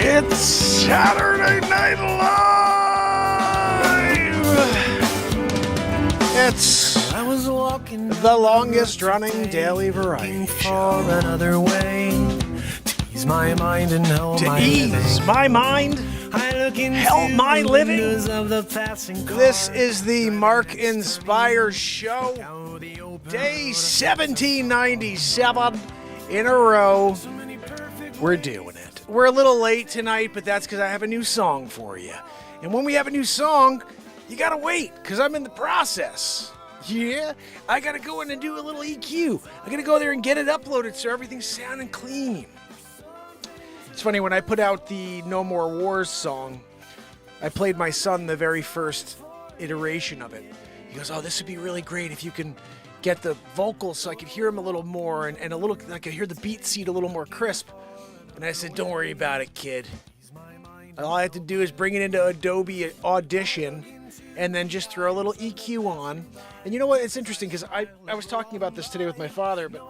It's Saturday Night Live! It's the longest running daily variety show. Another way to ease my mind and help To ease my mind, help my living. This is the Mark Inspire Show. Day 1797 in a row. We're doing it. We're a little late tonight, but that's because I have a new song for you. And when we have a new song, you gotta wait, because I'm in the process. Yeah, I gotta go in and do a little EQ. I gotta go there and get it uploaded so everything's sounding clean. It's funny, when I put out the No More Wars song, I played my son the very first iteration of it. He goes, oh, this would be really great if you can get the vocals so I could hear him a little more and a little, I could hear the BeatSeat a little more crisp. And I said, don't worry about it, kid. All I have to do is bring it into Adobe Audition and then just throw a little EQ on. And you know what? It's interesting because I was talking about this today with my father, but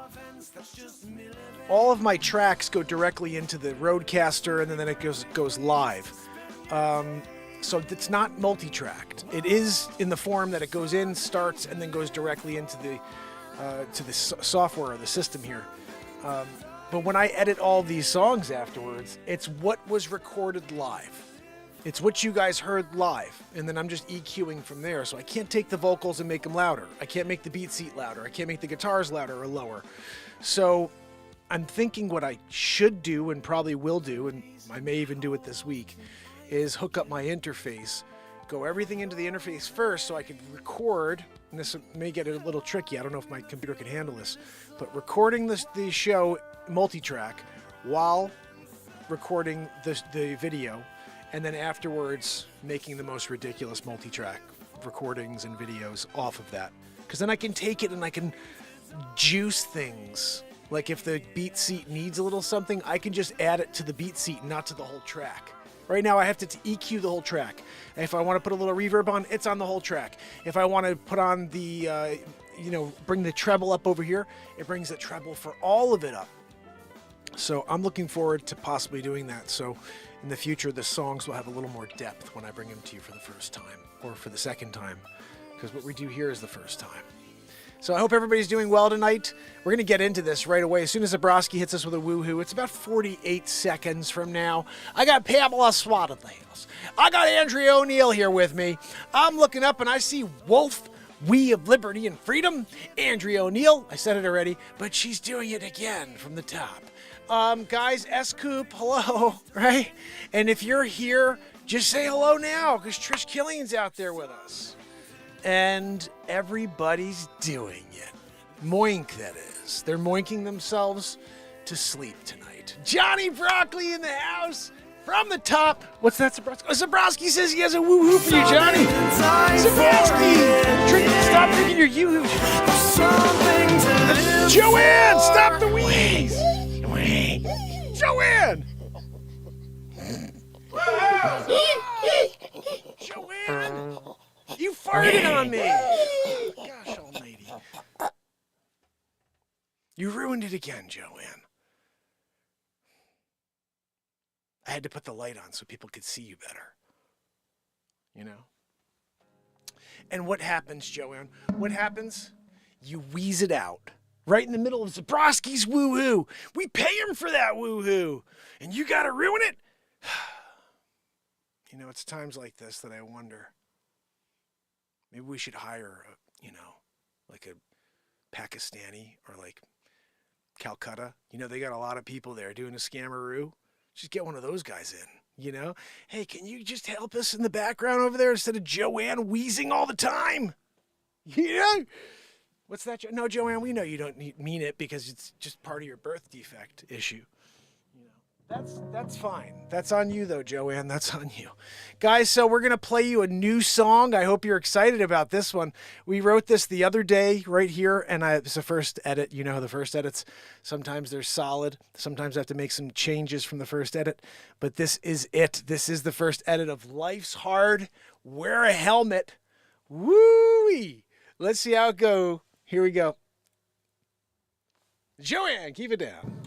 all of my tracks go directly into the Rodecaster and then it goes live. So it's not multi-tracked. It is in the form that it goes in, starts, and then goes directly into the software or the system here. But when I edit all these songs afterwards, it's what was recorded live. It's what you guys heard live, and then I'm just EQing from there. So I can't take the vocals and make them louder. I can't make the BeatSeat louder. I can't make the guitars louder or lower. So I'm thinking what I should do and probably will do, and I may even do it this week, is hook up my interface, go everything into the interface first so I can record, and this may get a little tricky. I don't know if my computer can handle this, but recording the show multi-track while recording the video, and then afterwards making the most ridiculous multi-track recordings and videos off of that. Because then I can take it and I can juice things. Like if the BeatSeat needs a little something, I can just add it to the BeatSeat, not to the whole track. Right now I have to EQ the whole track. And if I want to put a little reverb on, it's on the whole track. If I want to put on the, bring the treble up over here, it brings the treble for all of it up. So I'm looking forward to possibly doing that. So in the future, the songs will have a little more depth when I bring them to you for the first time or for the second time, because what we do here is the first time. So I hope everybody's doing well tonight. We're going to get into this right away. As soon as Zabrowski hits us with a woohoo, it's about 48 seconds from now. I got Pamela Swat at the house. I got Andrea O'Neill here with me. I'm looking up and I see Wolf, We of Liberty and Freedom. Andrea O'Neill, I said it already, but she's doing it again from the top. Guys, S-Coop, hello, right? And if you're here, just say hello now, because Trish Killian's out there with us. And everybody's doing it. Moink, that is. They're moinking themselves to sleep tonight. Johnny Broccoli in the house from the top. What's that, Zabrowski? Oh, Zabrowski says he has a woohoo for you, Johnny. Zabrowski! Stop drinking your yoo-hoo. Joanne, stop the wheeze! Joanne! Joanne! You farted on me! Gosh almighty. You ruined it again, Joanne. I had to put the light on so people could see you better. You know? And what happens, Joanne? What happens? You wheeze it out. Right in the middle of Zabrowski's woohoo. We pay him for that woohoo. And you gotta ruin it? You know, it's times like this that I wonder. Maybe we should hire, like a Pakistani or like Calcutta. You know, they got a lot of people there doing a scammeroo. Just get one of those guys in, you know? Hey, can you just help us in the background over there instead of Joanne wheezing all the time? Yeah. What's that? No, Joanne, we know you don't mean it because it's just part of your birth defect issue. That's fine. That's on you, though, Joanne. That's on you. Guys, so we're going to play you a new song. I hope you're excited about this one. We wrote this the other day right here, and it's the first edit. You know how the first edits, sometimes they're solid. Sometimes I have to make some changes from the first edit. But this is it. This is the first edit of Life's Hard. Wear a helmet. Woo-wee. Let's see how it goes. Here we go. Joanne, keep it down.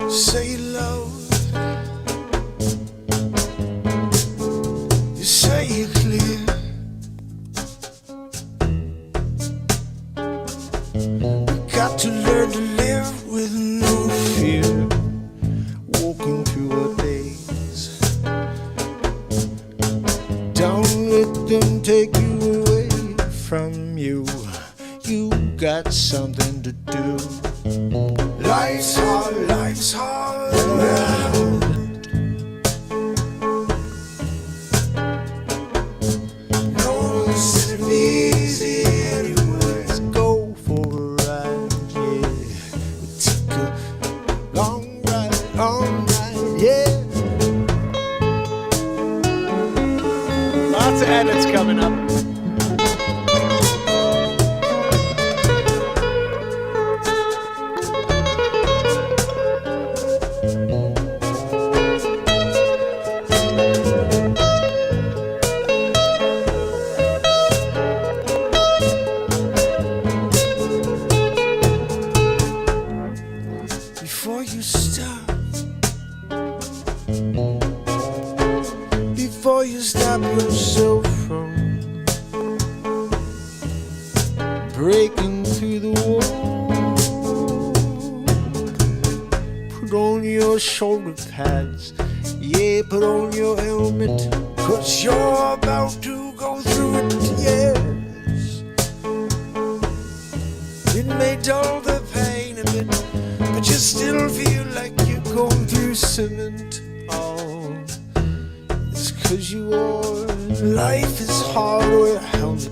Say love, you say it clear. We got to learn to live with no fear, walking through our days. Don't let them take you away from you. You got something to do. Life's hard, life's hard. No, it's easy anyway. Let's go for a ride, yeah. We'll take a long ride, all night, yeah. Lots of edits coming up. Before you stop, before you stop yourself from breaking through the wall, put on your shoulder pads, yeah, put on your helmet, 'cause you're about to go through it, yes. It may dull the pain a bit, but you still feel like you're going through cement. Oh, it's 'cause you are. Life is hard, wear a helmet.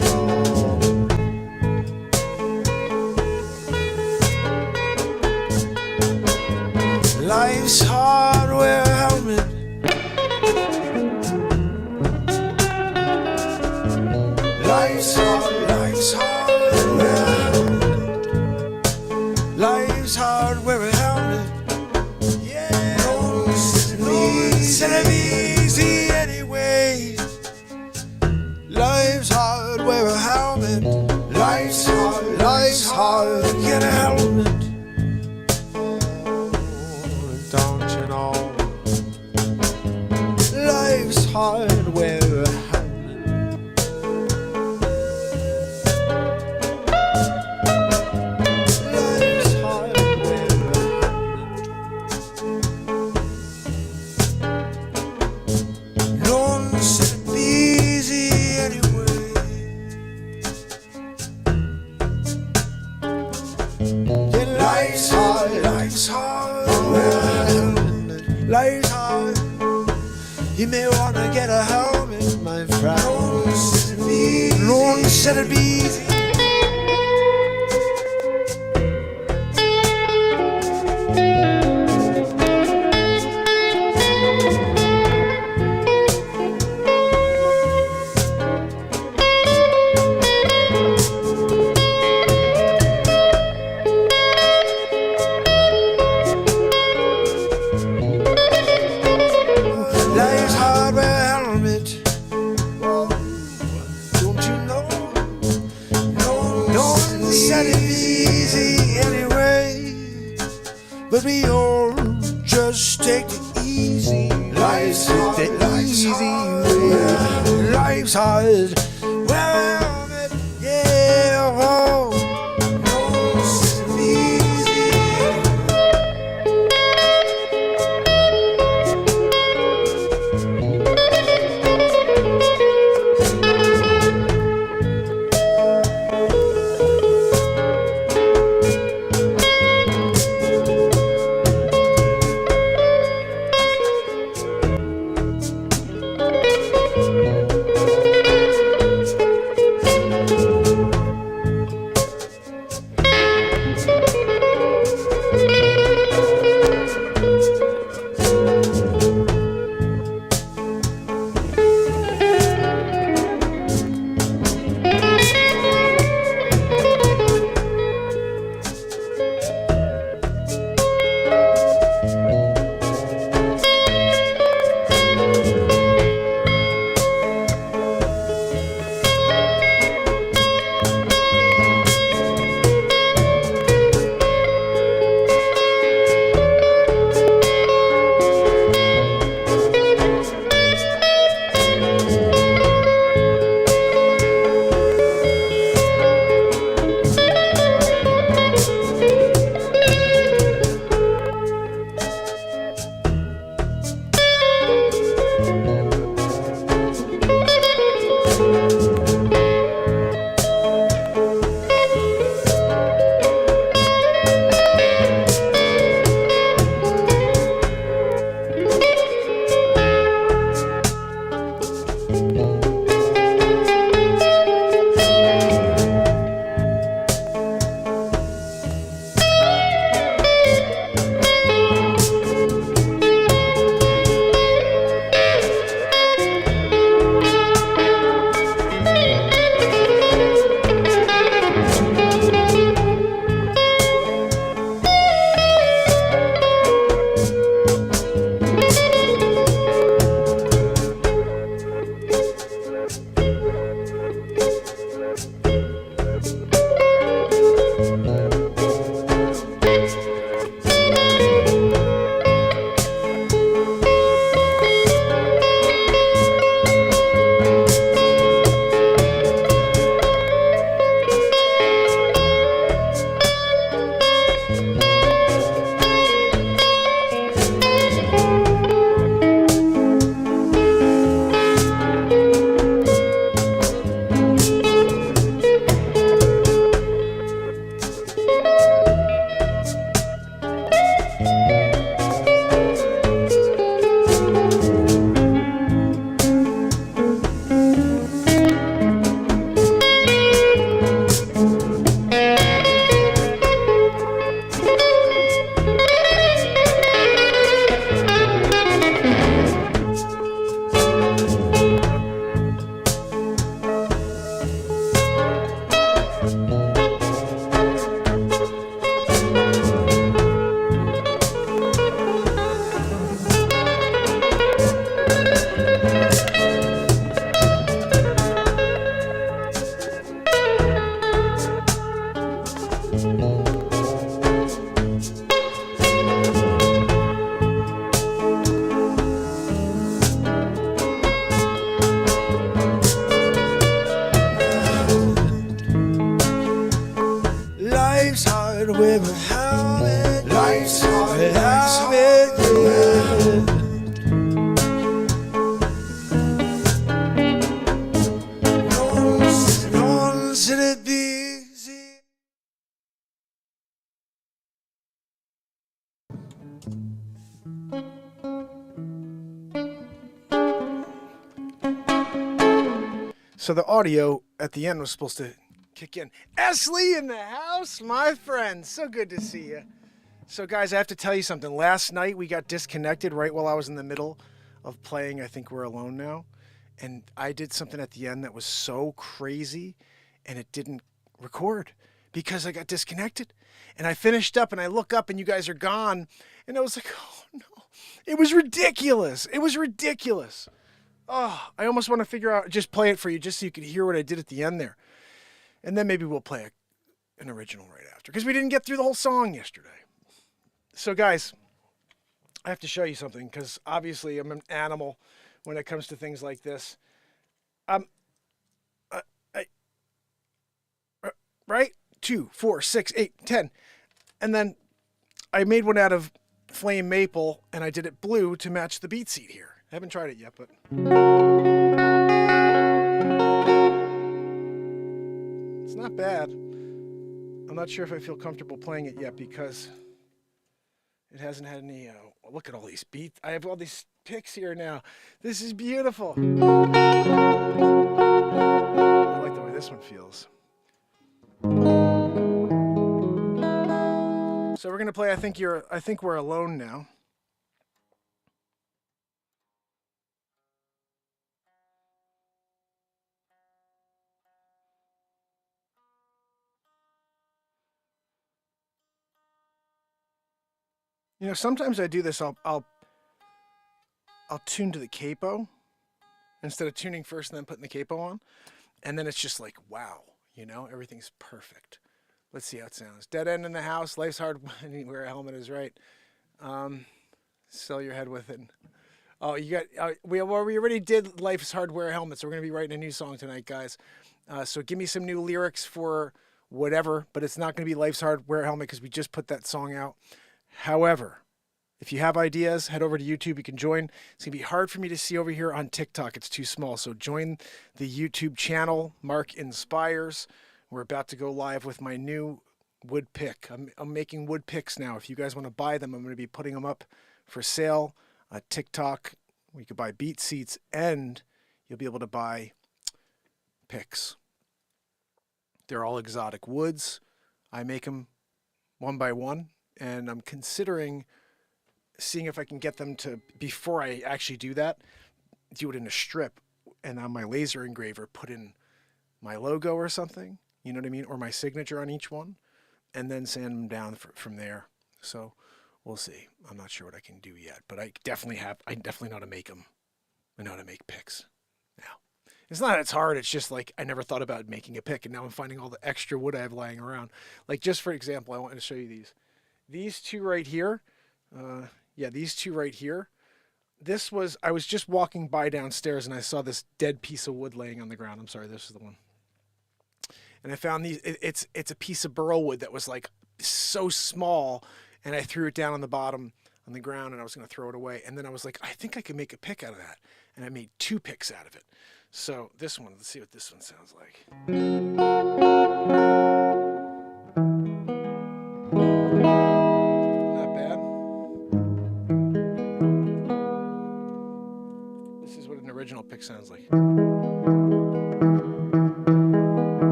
Oh. Life's hard, wear a helmet. Life's hard, life's hard, wear a helmet. Life's hard, wear a helmet. Yeah, no, it's easy anyway. Life's hard, wear a helmet. Life's hard, get a helmet. Oh, don't you know? Life's hard, wear a helmet. Life's hard. You may wanna get a helmet, my friend. Lord said it'd be easy. But we all just take it easy. Life's hard, life's hard. Life's hard. Well, yeah, oh. No, it's easy. Life's hard with a helmet. Life's hard without it. No one said it'd be easy. So the audio at the end was supposed to kick in. Esley in the house, my friend. So good to see you. So guys, I have to tell you something. Last night we got disconnected right while I was in the middle of playing I Think We're Alone Now. And I did something at the end that was so crazy and it didn't record because I got disconnected. And I finished up and I look up and you guys are gone. And I was like, oh no. It was ridiculous. It was ridiculous. Oh, I almost want to figure out, just play it for you just so you could hear what I did at the end there. And then maybe we'll play an original right after because we didn't get through the whole song yesterday. So guys, I have to show you something because obviously I'm an animal when it comes to things like this. Right? 2, 4, 6, 8, 10. And then I made one out of flame maple and I did it blue to match the BeatSeat here. I haven't tried it yet, but... It's not bad. I'm not sure if I feel comfortable playing it yet because it hasn't had any... look at all these beats. I have all these picks here now. This is beautiful. I like the way this one feels. So we're going to play I Think We're Alone Now. You know, sometimes I do this. I'll tune to the capo instead of tuning first and then putting the capo on, and then it's just like wow, you know, everything's perfect. Let's see how it sounds. Dead end in the house. Life's hard when you wear a helmet is right. Sell your head with it. Oh, you got. We already did Life's Hard Wear a Helmet, so we're gonna be writing a new song tonight, guys. So give me some new lyrics for whatever, but it's not gonna be Life's Hard Wear a Helmet because we just put that song out. However, if you have ideas, head over to YouTube. You can join. It's going to be hard for me to see over here on TikTok. It's too small. So join the YouTube channel, Mark Inspires. We're about to go live with my new wood pick. I'm making wood picks now. If you guys want to buy them, I'm going to be putting them up for sale on TikTok. You can buy BeatSeats and you'll be able to buy picks. They're all exotic woods. I make them one by one. And I'm considering seeing if I can get them to, before I actually do that, do it in a strip and on my laser engraver put in my logo or something, you know what I mean? Or my signature on each one and then sand them down from there. So we'll see. I'm not sure what I can do yet, but I definitely know how to make them. I know how to make picks. Now, It's not that it's hard. It's just like I never thought about making a pick, and now I'm finding all the extra wood I have lying around. Like just for example, I wanted to show you these. These two right here. These two right here. I was just walking by downstairs and I saw this dead piece of wood laying on the ground. I'm sorry, this is the one. And I found these. It's a piece of burl wood that was like so small, and I threw it down on the bottom on the ground, and I was going to throw it away. And then I was like, I think I can make a pick out of that, and I made 2 picks out of it. So this one, let's see what this one sounds like. Not bad. This is what an original pick sounds like.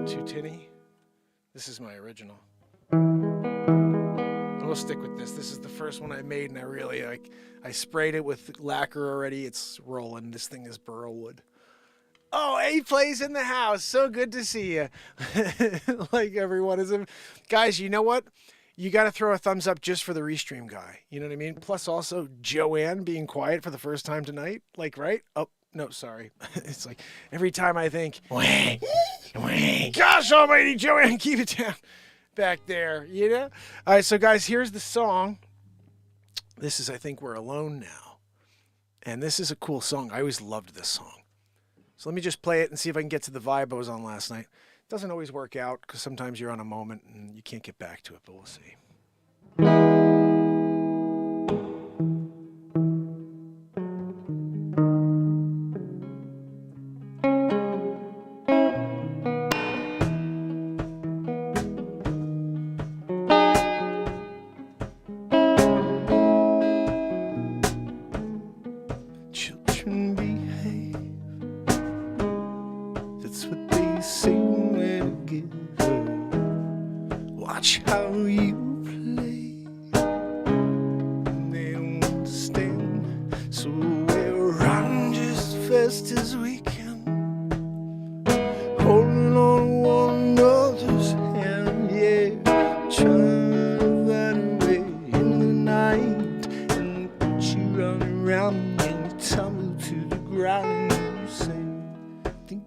Too tinny. This is my original. We'll stick with this. This is the first one I made, and I really I sprayed it with lacquer already. It's rolling. This thing is burl wood. Oh, A plays in the house. So good to see you. Like everyone is. Guys, you know what? You got to throw a thumbs up just for the restream guy. You know what I mean? Plus also Joanne being quiet for the first time tonight. Like, right? Oh, no, sorry. It's like every time I think, gosh almighty, Joanne, keep it down. Back there, you know? All right, so guys, here's the song. This is, I Think We're Alone Now. And this is a cool song. I always loved this song. So let me just play it and see if I can get to the vibe I was on last night. It doesn't always work out because sometimes you're on a moment and you can't get back to it, but we'll see. I think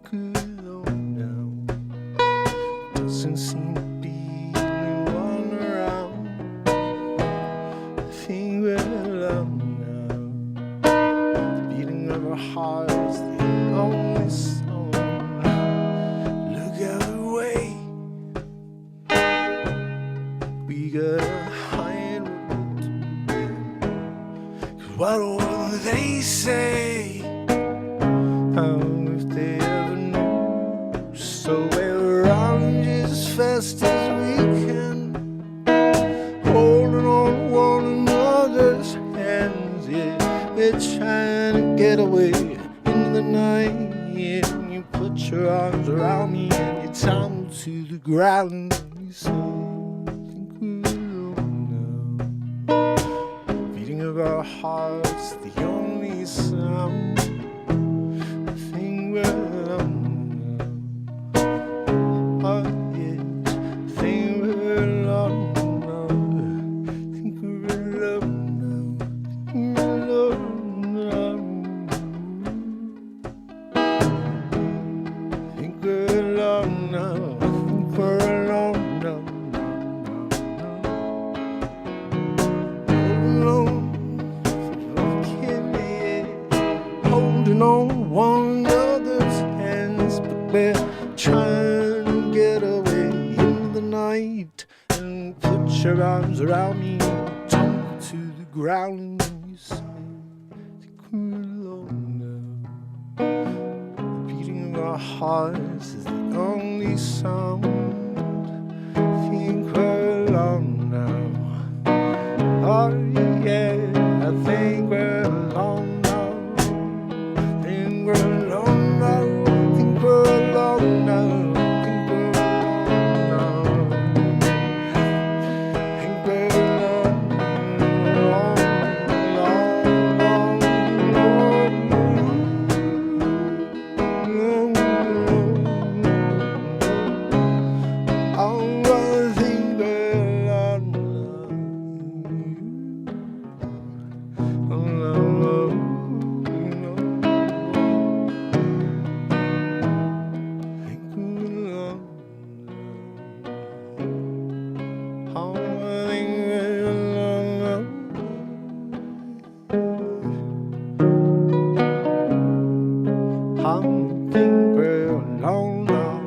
hunting we're alone now.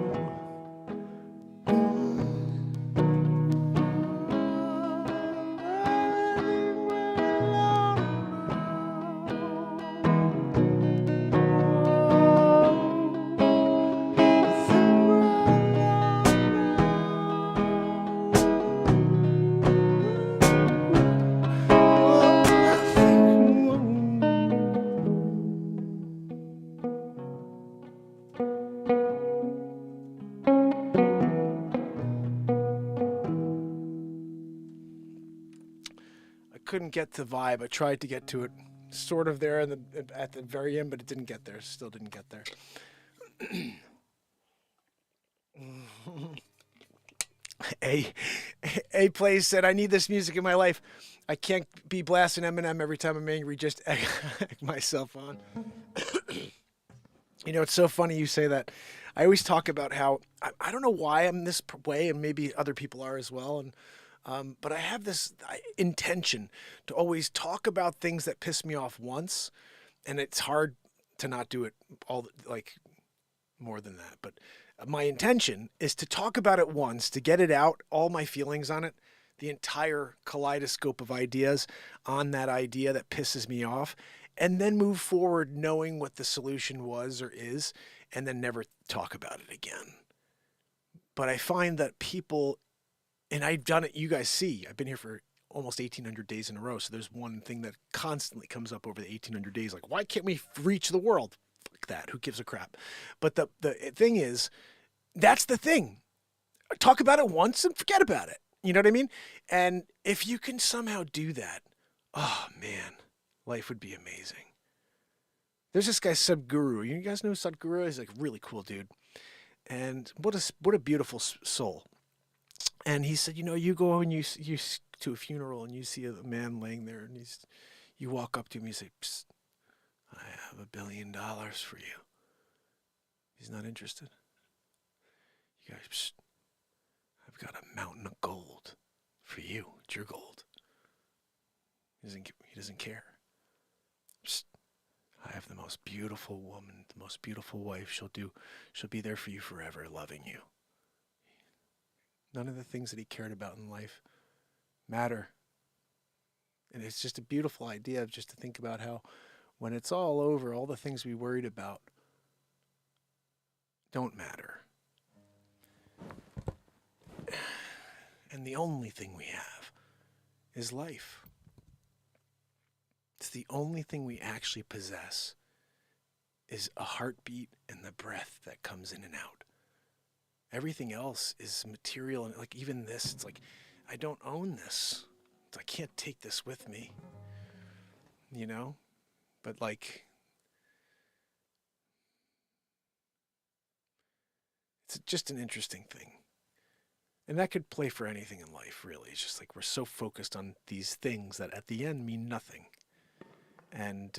Couldn't get the vibe. I tried to get to it sort of there at the very end, but it didn't get there. Still didn't get there. A Plays said, I need this music in my life. I can't be blasting Eminem every time I'm angry. Just egg myself on. You know, it's so funny you say that. I always talk about how, I don't know why I'm this way, and maybe other people are as well. But I have this intention to always talk about things that piss me off once, and it's hard to not do it more than that. But my intention is to talk about it once, to get it out, all my feelings on it, the entire kaleidoscope of ideas on that idea that pisses me off, and then move forward knowing what the solution was or is, and then never talk about it again. But I find that people, and I've done it, you guys see, I've been here for almost 1,800 days in a row, so there's one thing that constantly comes up over the 1,800 days, like, why can't we reach the world? Fuck that, who gives a crap? But the thing is, that's the thing. Talk about it once and forget about it. You know what I mean? And if you can somehow do that, oh man, life would be amazing. There's this guy, Sadhguru. You guys know Sadhguru? He's like a really cool dude. And what a beautiful soul. And he said, you know, you go and you to a funeral and you see a man laying there, and you walk up to him and you say, Psst, I have $1 billion for you. He's not interested. You guys, Psst, I've got a mountain of gold for you. It's your gold. He doesn't care. Psst, I have the most beautiful woman, the most beautiful wife. She'll be there for you forever, loving you. None of the things that he cared about in life matter. And it's just a beautiful idea of just to think about how when it's all over, all the things we worried about don't matter. And the only thing we have is life. It's the only thing we actually possess is a heartbeat and the breath that comes in and out. Everything else is material, and like even this, it's like, I don't own this. I can't take this with me, you know? But like, it's just an interesting thing. And that could play for anything in life, really. It's just like we're so focused on these things that at the end mean nothing. And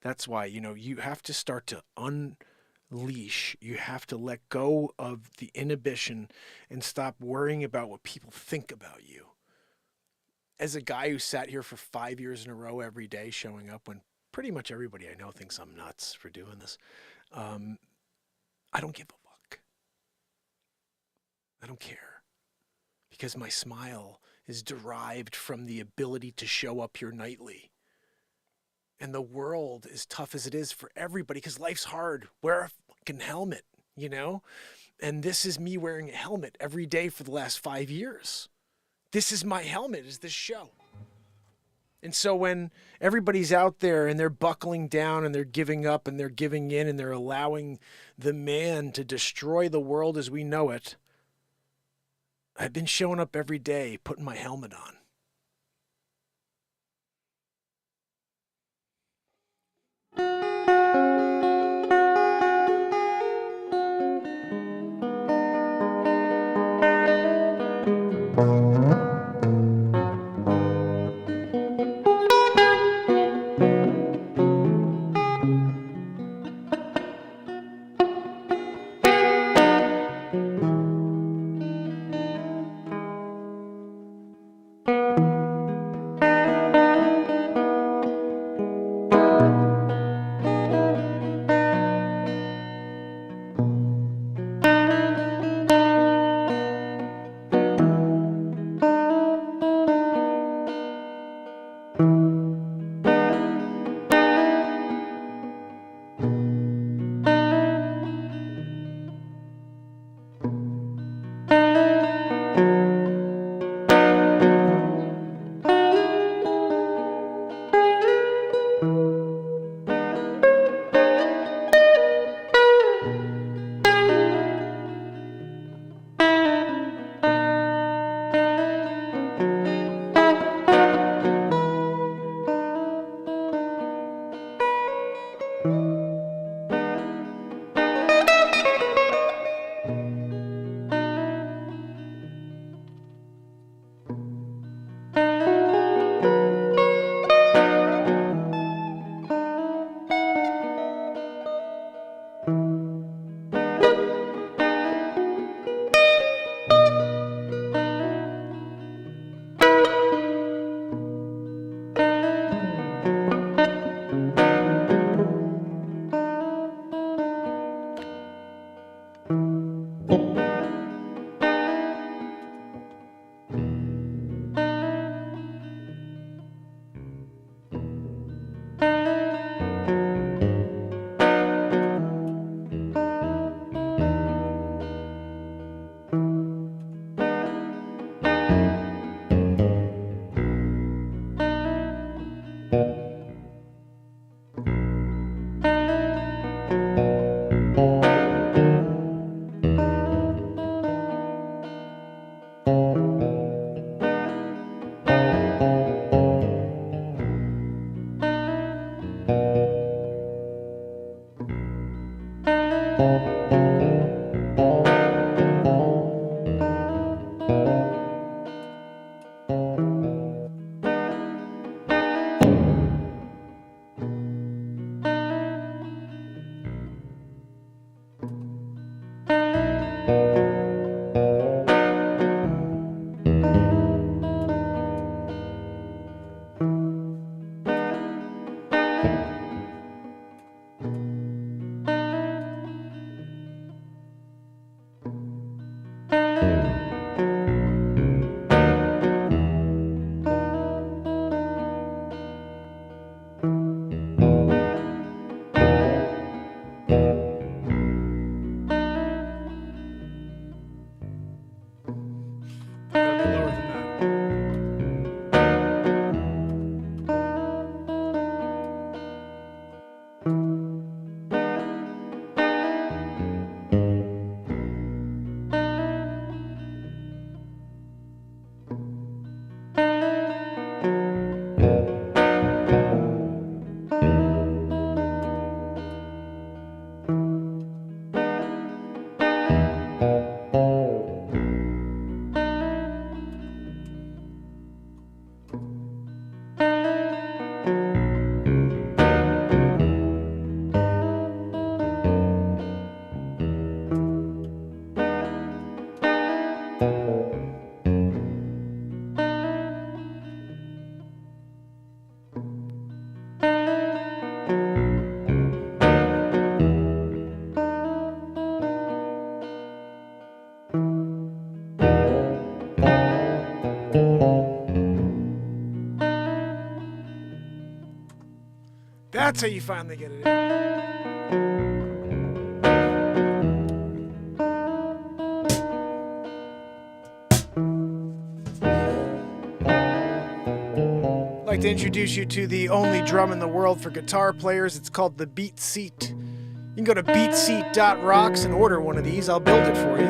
that's why, you know, you have to start to unleash. You have to let go of the inhibition and stop worrying about what people think about you. As a guy who sat here for 5 years in a row every day showing up when pretty much everybody I know thinks I'm nuts for doing this, I don't give a fuck. I don't care. Because my smile is derived from the ability to show up here nightly. And the world, as tough as it is for everybody, because life's hard, wear a fucking helmet, you know? And this is me wearing a helmet every day for the last 5 years. This is my helmet, is this show. And so when everybody's out there and they're buckling down and they're giving up and they're giving in and they're allowing the man to destroy the world as we know it, I've been showing up every day, putting my helmet on. Gotta be lower than that. That's how you finally get it in. I'd like to introduce you to the only drum in the world for guitar players. It's called the BeatSeat. You can go to BeatSeat.rocks and order one of these. I'll build it for you.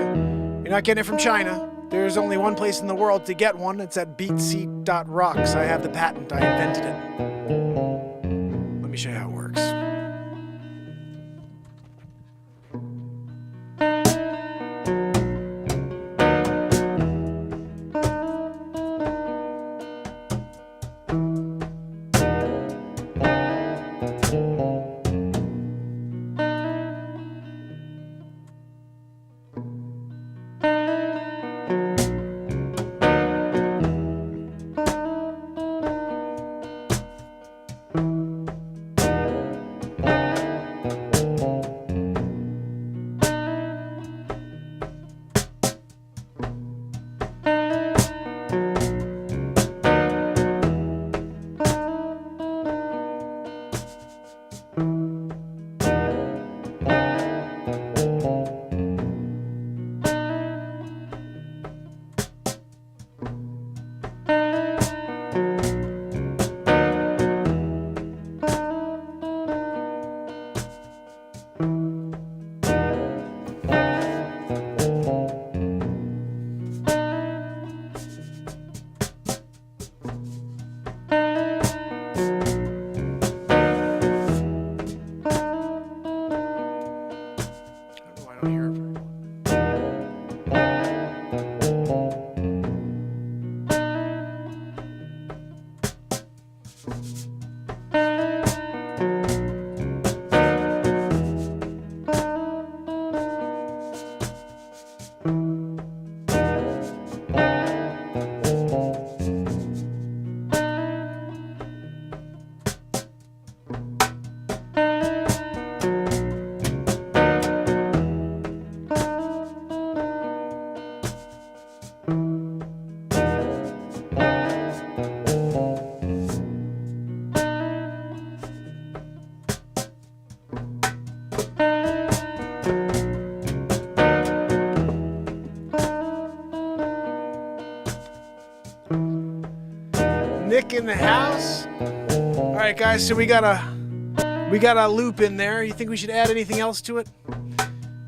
You're not getting it from China. There's only one place in the world to get one. It's at BeatSeat.rocks. I have the patent. I invented it. Let me show you how it works. Nick in the house. All right, guys. So we got a loop in there. You think we should add anything else to it?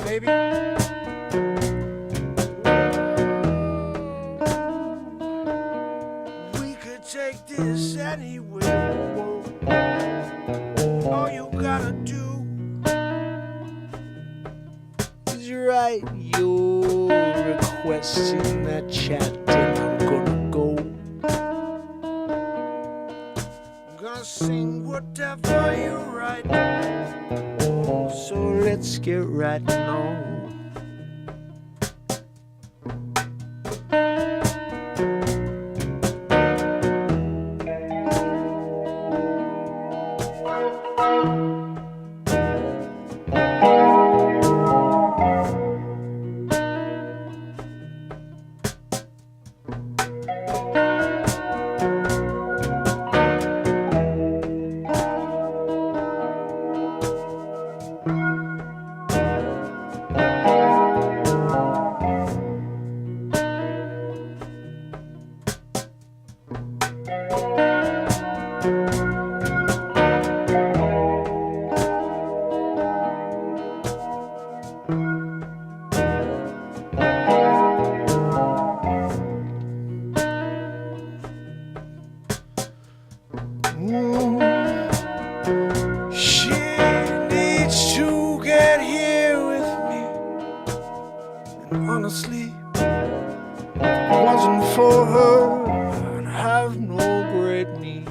Maybe. We could take this anywhere. All you gotta do write your request in that chat, and I'm gonna go. I'm gonna sing whatever you write. Oh, so let's get right on. She needs to get here with me. And honestly, if it wasn't for her, I'd have no great need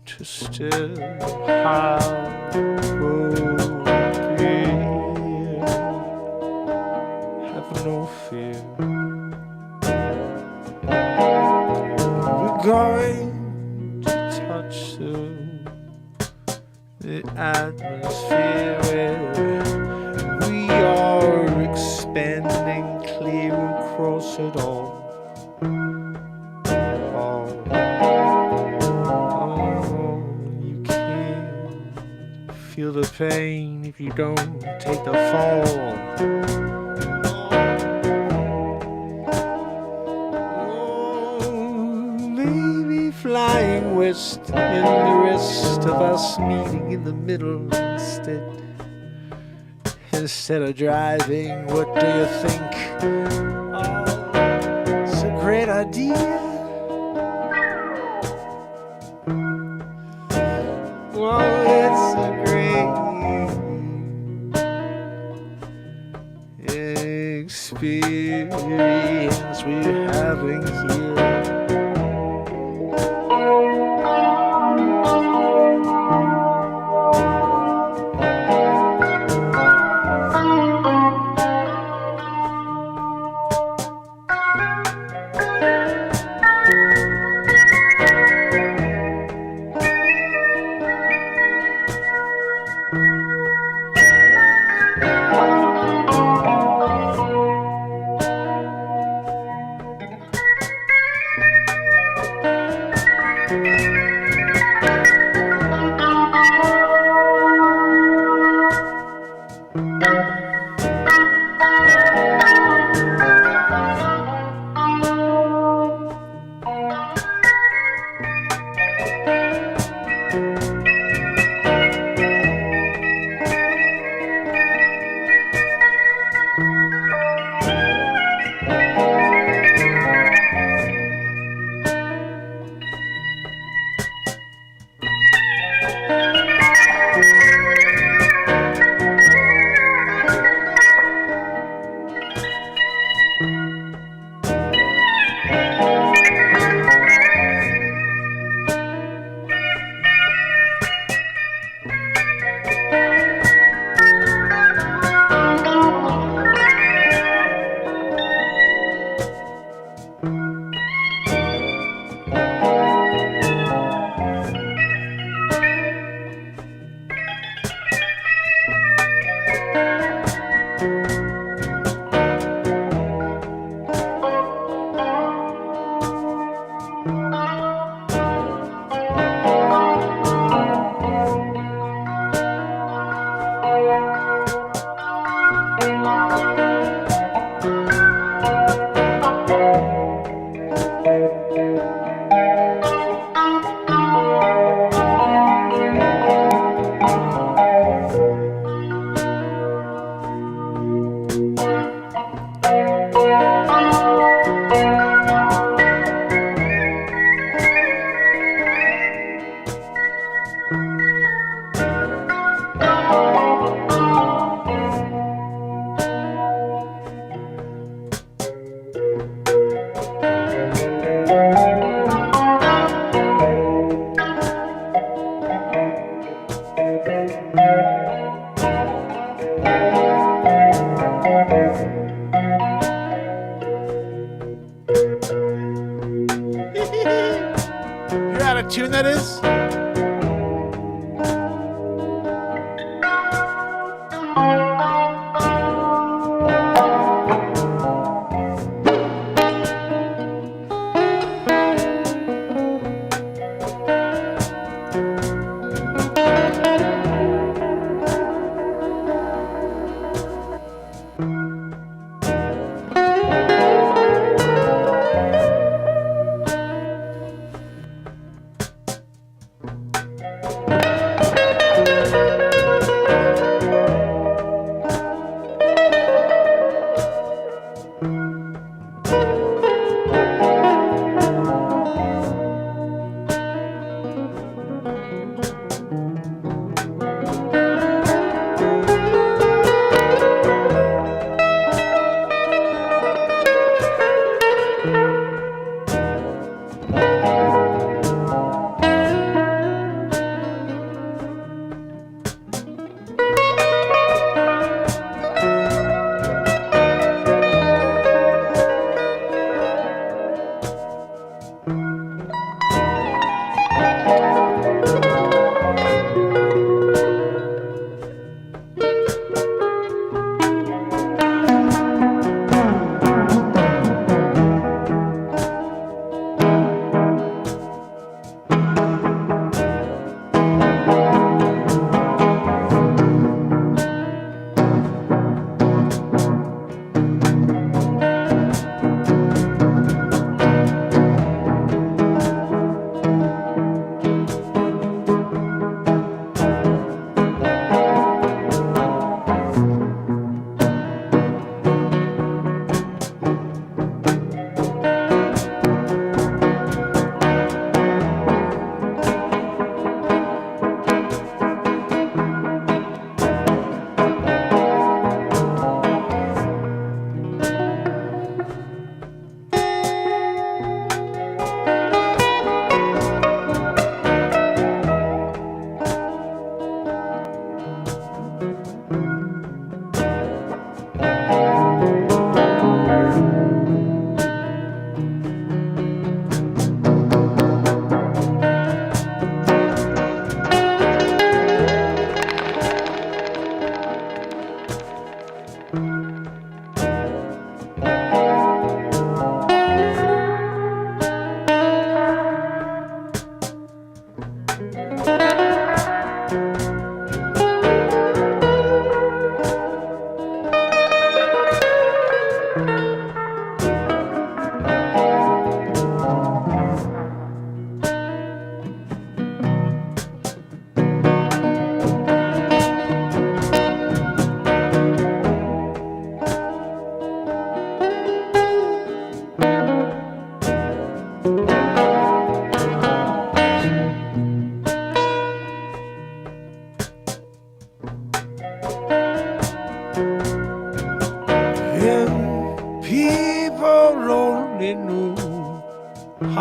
to still have appropriate. Have no fear. We're going touch the atmosphere where we are expanding clear across it all. You can't feel the pain if you don't take the fall. Flying west and the rest of us meeting in the middle instead of driving. What do you think? Oh, it's a great idea. Well, it's a great experience we're having here.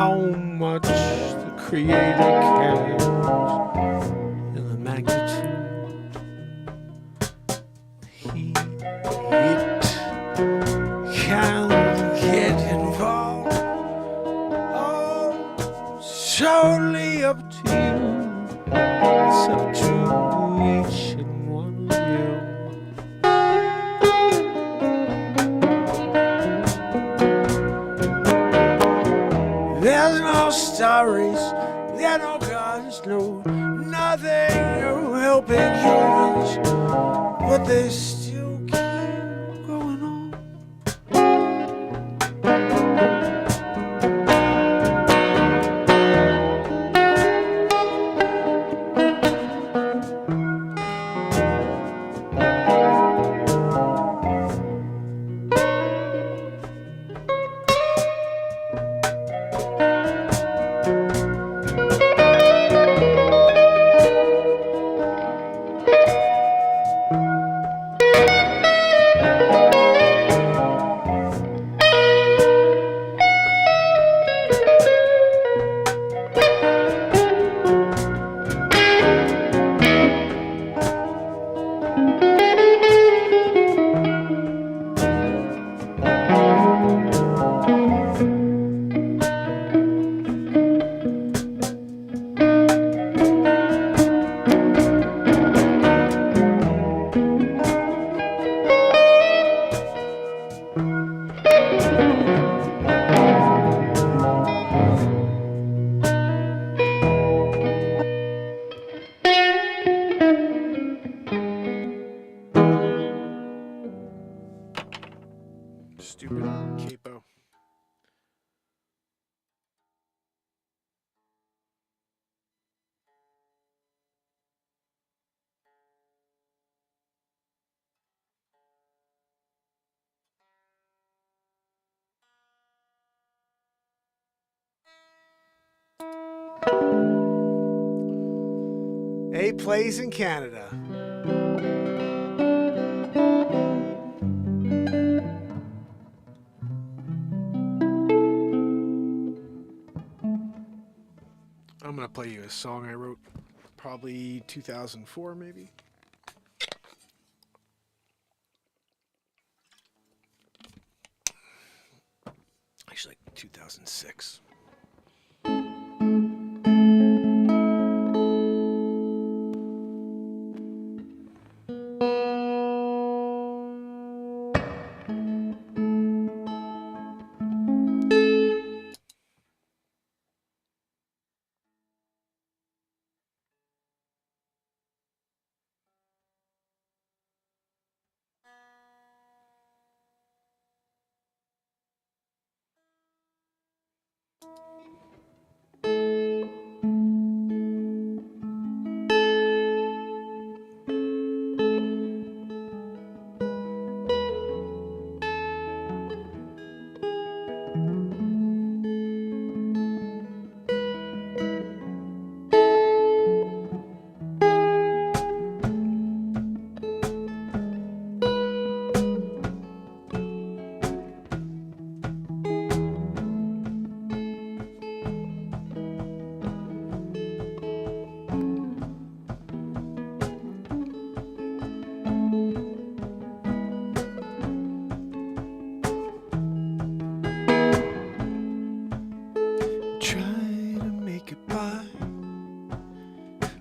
how much the Creator cares in the magnitude it can get involved. Oh, it's totally up to you. It's up to each and one of you. There's no stories, there are no gods, no nothing to helping humans, but they still keep going on. Stupid capo. A plays in Canada. I'm going to play you a song I wrote probably 2004 maybe. Actually like 2006.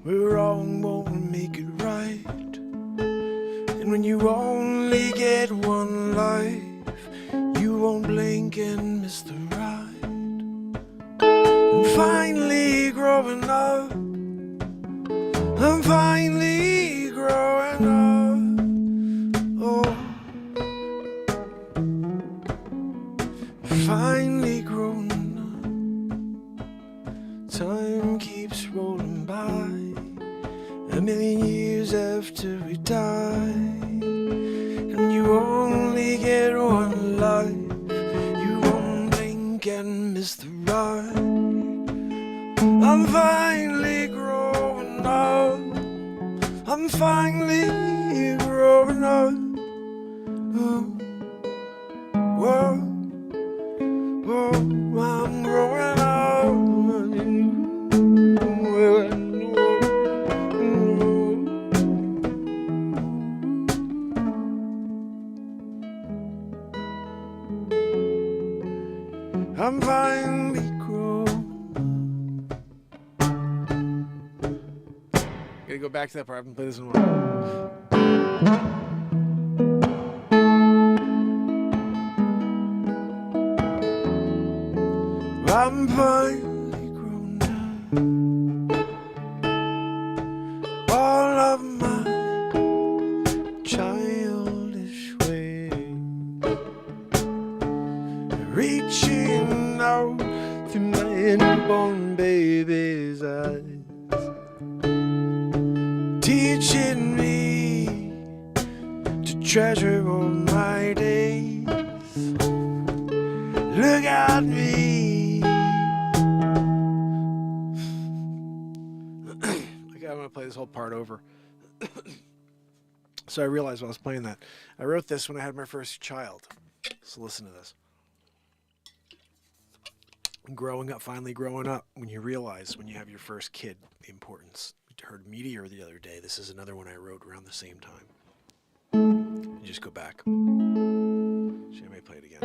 We're wrong won't make it right. And when you only get one life, you won't blink and miss the ride. I'm finally growing up. I'm finally growing up. Oh, finally growing up. Time keeps rolling by. A million years after we die, and you only get one life, you won't blink and miss the ride. I'm finally growing up. I'm finally growing up. Oh, whoa, whoa, I'm growing up. I'm finally grown. Gotta go back to that part. I haven't played this in a while. I'm finally grown up. All of my childish ways, reaching out through my newborn baby's eyes, teaching me to treasure all my days. Look at me. I'm going to play this whole part over. So I realized while I was playing that, I wrote this when I had my first child. So listen to this. Growing up, finally growing up, when you realize when you have your first kid, the importance. I heard Meteor the other day. This is another one I wrote around the same time. You just go back. So I may play it again.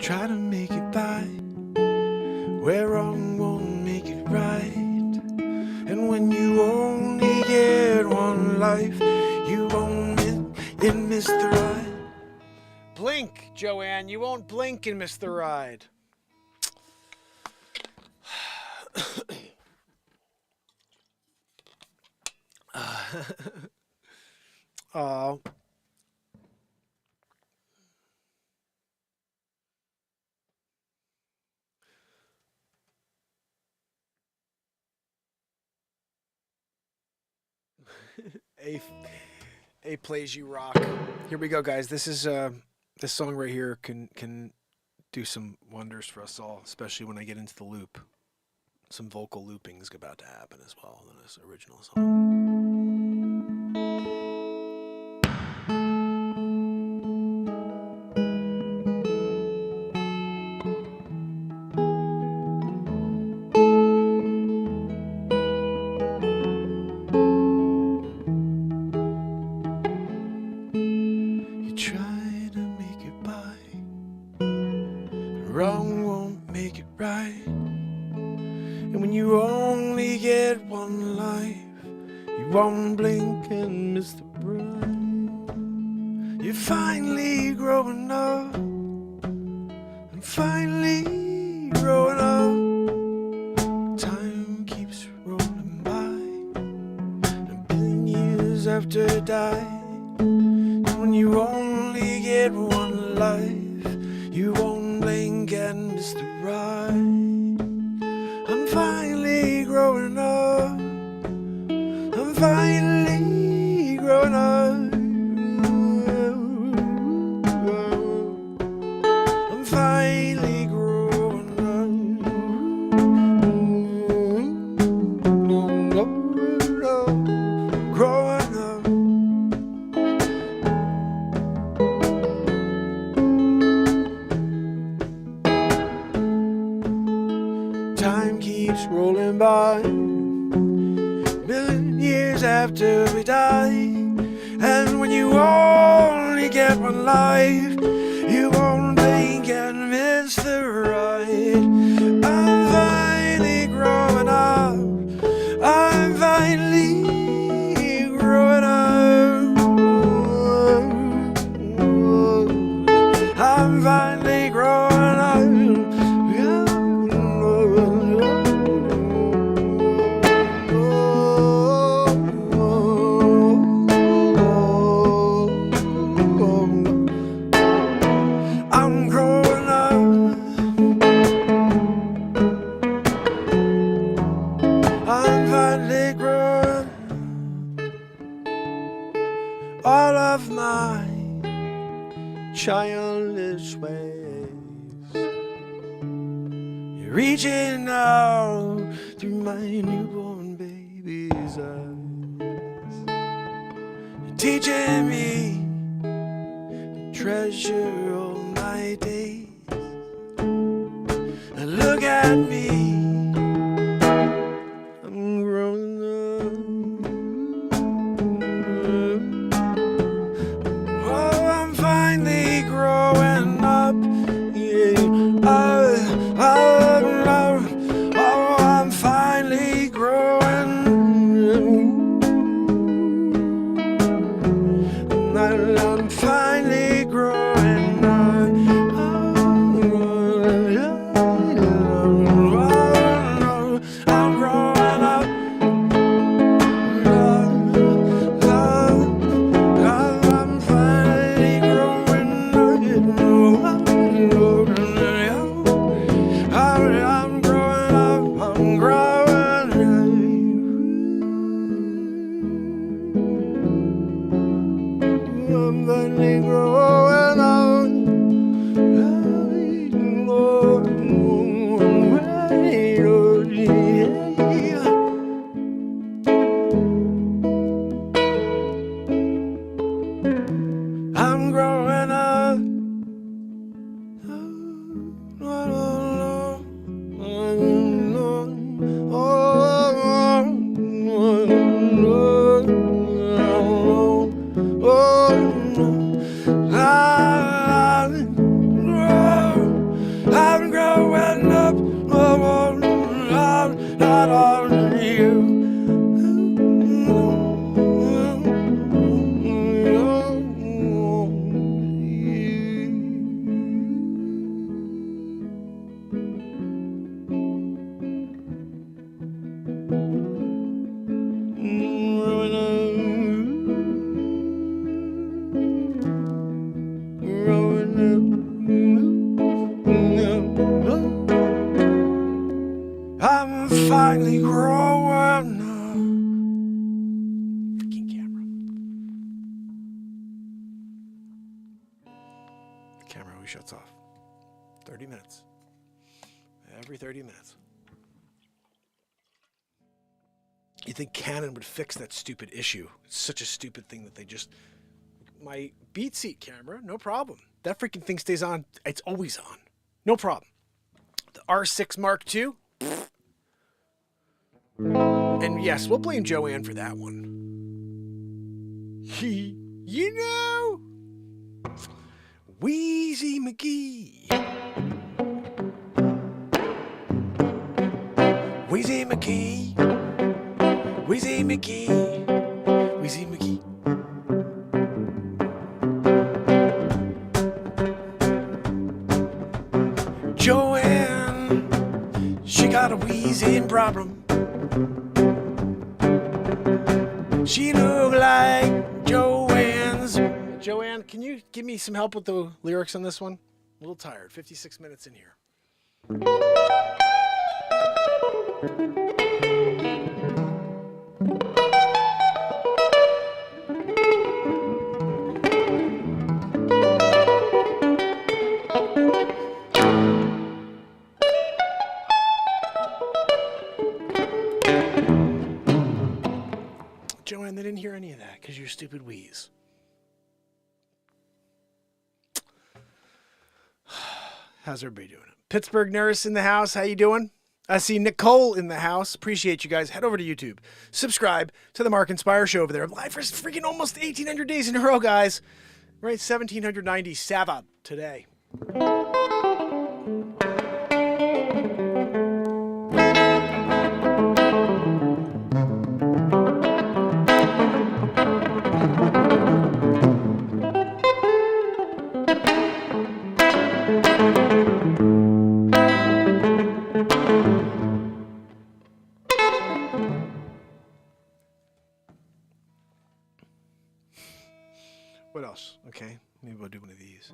Try to make it by where wrong won't make it right. And when you only get one life, you won't miss the ride. Blink, Joanne. You won't blink and miss the ride. Oh. A plays you rock. Here we go, guys. This is this song right here can do some wonders for us all, especially when I get into the loop. Some vocal looping is about to happen as well in this original song. Try to make it by, wrong won't make it right. And when you only get one life, you won't blink and miss the bride. You're finally growing up. I'm finally growing up. Time keeps rolling by, a billion years after I die. When you only get one life, you won't blink and miss the ride. I'm finally growing up. I'm finally growing up. I'm finally growing up. Growing up. Time keeps rolling by, million years after we die. And when you only get one life, you won't blink and miss the ride. I'm finally growing up. I'm finally growing up. I'm finally growing up. I'm growing up. I'm finally growing. All of my childish ways, you're reaching out through my newborn baby's eyes. You're teaching me treasure all my days. Look at me, I'm growing up. Oh, I'm finally growing up. Yeah. Oh, I'm finally growing up. I'm finally growing up. I'm growing up. I'm finally growing up. I'm growing up. I'm growing up. I'm finally growing up. I'm growing up. I'm growing up. Not on you. I'm finally growing up. Freaking camera. The camera always shuts off. 30 minutes. Every 30 minutes. You think Canon would fix that stupid issue? It's such a stupid thing that they just... My BeatSeat camera, no problem. That freaking thing stays on. It's always on. No problem. The R6 Mark II. And yes, we'll blame Joanne for that one. You know, Wheezy McGee. Wheezy McGee. Wheezy McGee. Wheezy McGee. Joanne, she got a wheezing problem. She look like Joanne's. Joanne, can you give me some help with the lyrics on this one? I'm a little tired. 56 minutes in here. Joanne, they didn't hear any of that because you're stupid wheeze. How's everybody doing? Pittsburgh nurse in the house. How you doing? I see Nicole in the house. Appreciate you guys. Head over to YouTube. Subscribe to the Mark Inspire Show over there. Live for freaking almost 1,800 days in a row, guys. Right, 1,797 today. What else? Okay, maybe we'll do one of these.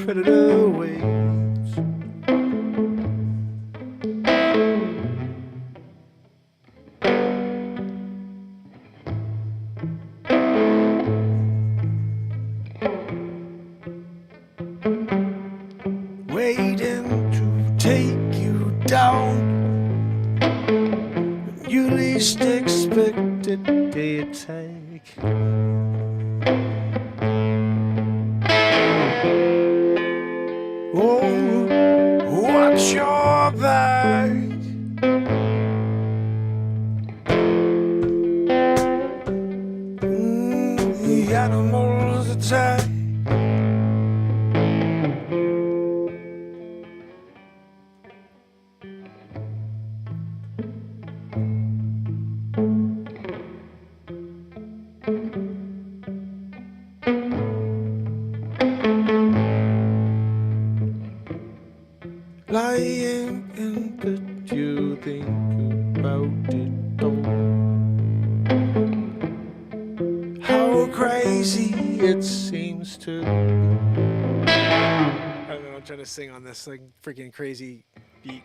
predator waits. Waiting to take you down when you least expected the attack. Oh, watch your back. The animals attack. Lying in bed, you think about it all. How crazy it seems to be. I don't know, I'm trying to sing on this like freaking crazy beat.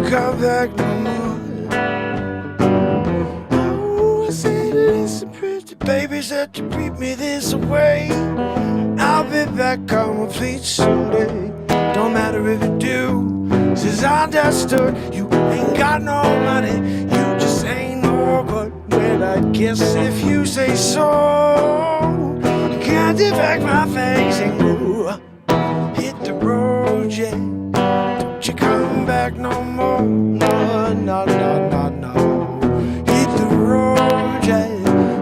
come back no more. Oh, I said, listen, pretty baby, said you treat me this way. I'll be back on my feet someday. Don't matter if you do, since I understood you ain't got no money, you just ain't no good. Well, I guess if you say so, you can't defect my face and go hit the road, yeah. Don't you come back no more, no, no, no, no, no. Hit the road, yeah.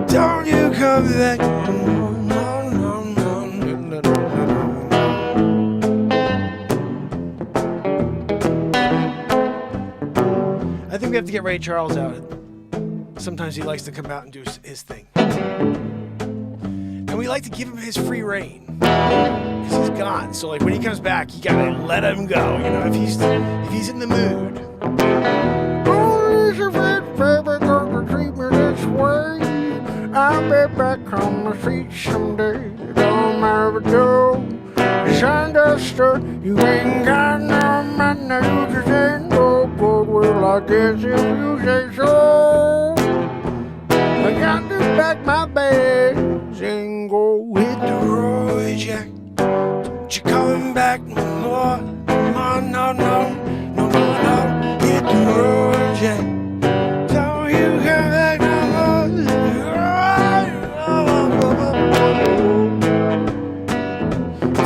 Don't you come back no more, no, no, no, no, no, no, no. I think we have to get Ray Charles out. Sometimes he likes to come out and do his thing. And we like to give him his free reign. Because he's gone. So like when he comes back, you gotta let him go. You know, if he's in the mood. Oh, Elizabeth, baby, don't treat me this way. I'll be back on my feet someday. Don't matter what you do. It's understood. You ain't got no money. You just ain't no good. Well, I guess if you say so. I got to pack my bags and go hit the road, Jack. Don't you coming back no more, no, no, no, no, no, no. Hit the road, Jack. Don't you come back no more.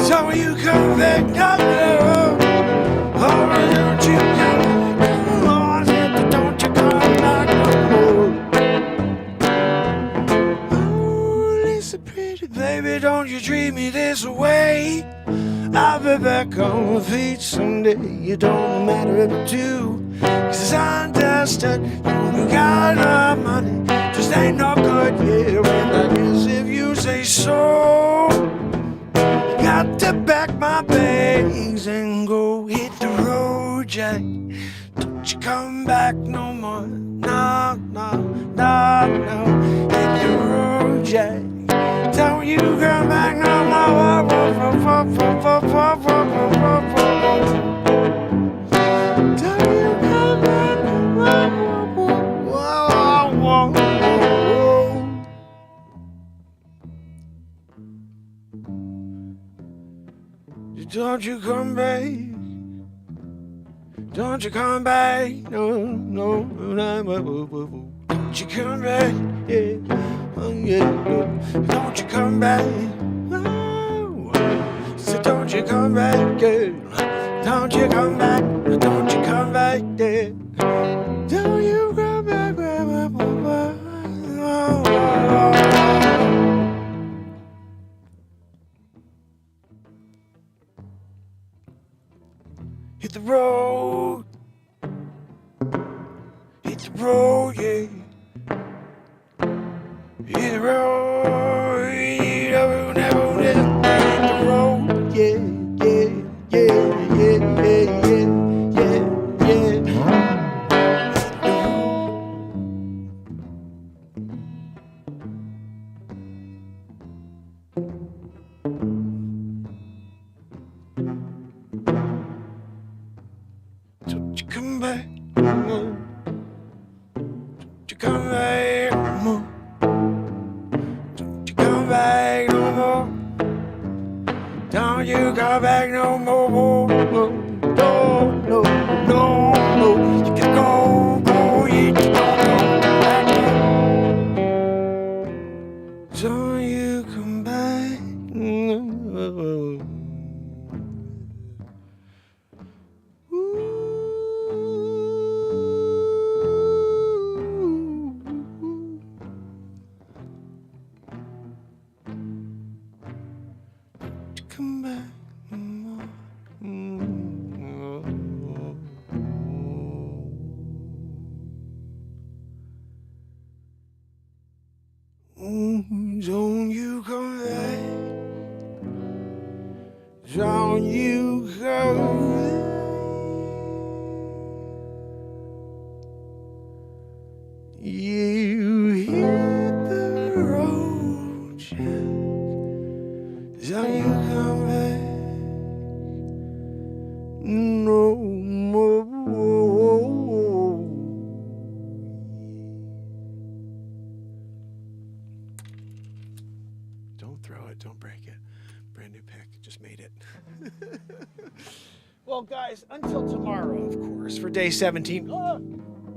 Don't you come back no more. Oh, don't you come back no more. Don't you come back no more. Pretty baby, don't you treat me this way. I'll be back on my feet someday. You don't matter if you do, 'cause I understood you ain't got no money, just ain't no good. Yeah, well, I guess if you say so, you got to pack my bags and go hit the road, Jack. Don't you come back no more, no, no, no, no. Hit the road, Jack. Don't you come back no more. Don't you come back no more. Don't you come back. Don't you come back. No, no, no, no. Don't you come back. Yeah. Yeah. Don't you come back, no. So don't you come back, girl. Don't you come back, don't you come back, yeah. Don't you come back, no. Hit the road, yeah. Hit the road, hit the road, yeah, yeah, yeah, yeah, yeah, yeah, yeah, yeah. Don't you come back, no. Don't you come back, no. Back no more. Don't you come back no more. No, no, no, no, no. You can go, you can go back. Don't you come back no. Come back no more. Don't you come back. Don't you come back. You hit the road, Jack. Don't you come back no more. guys, until tomorrow, of course, for day 17. Oh,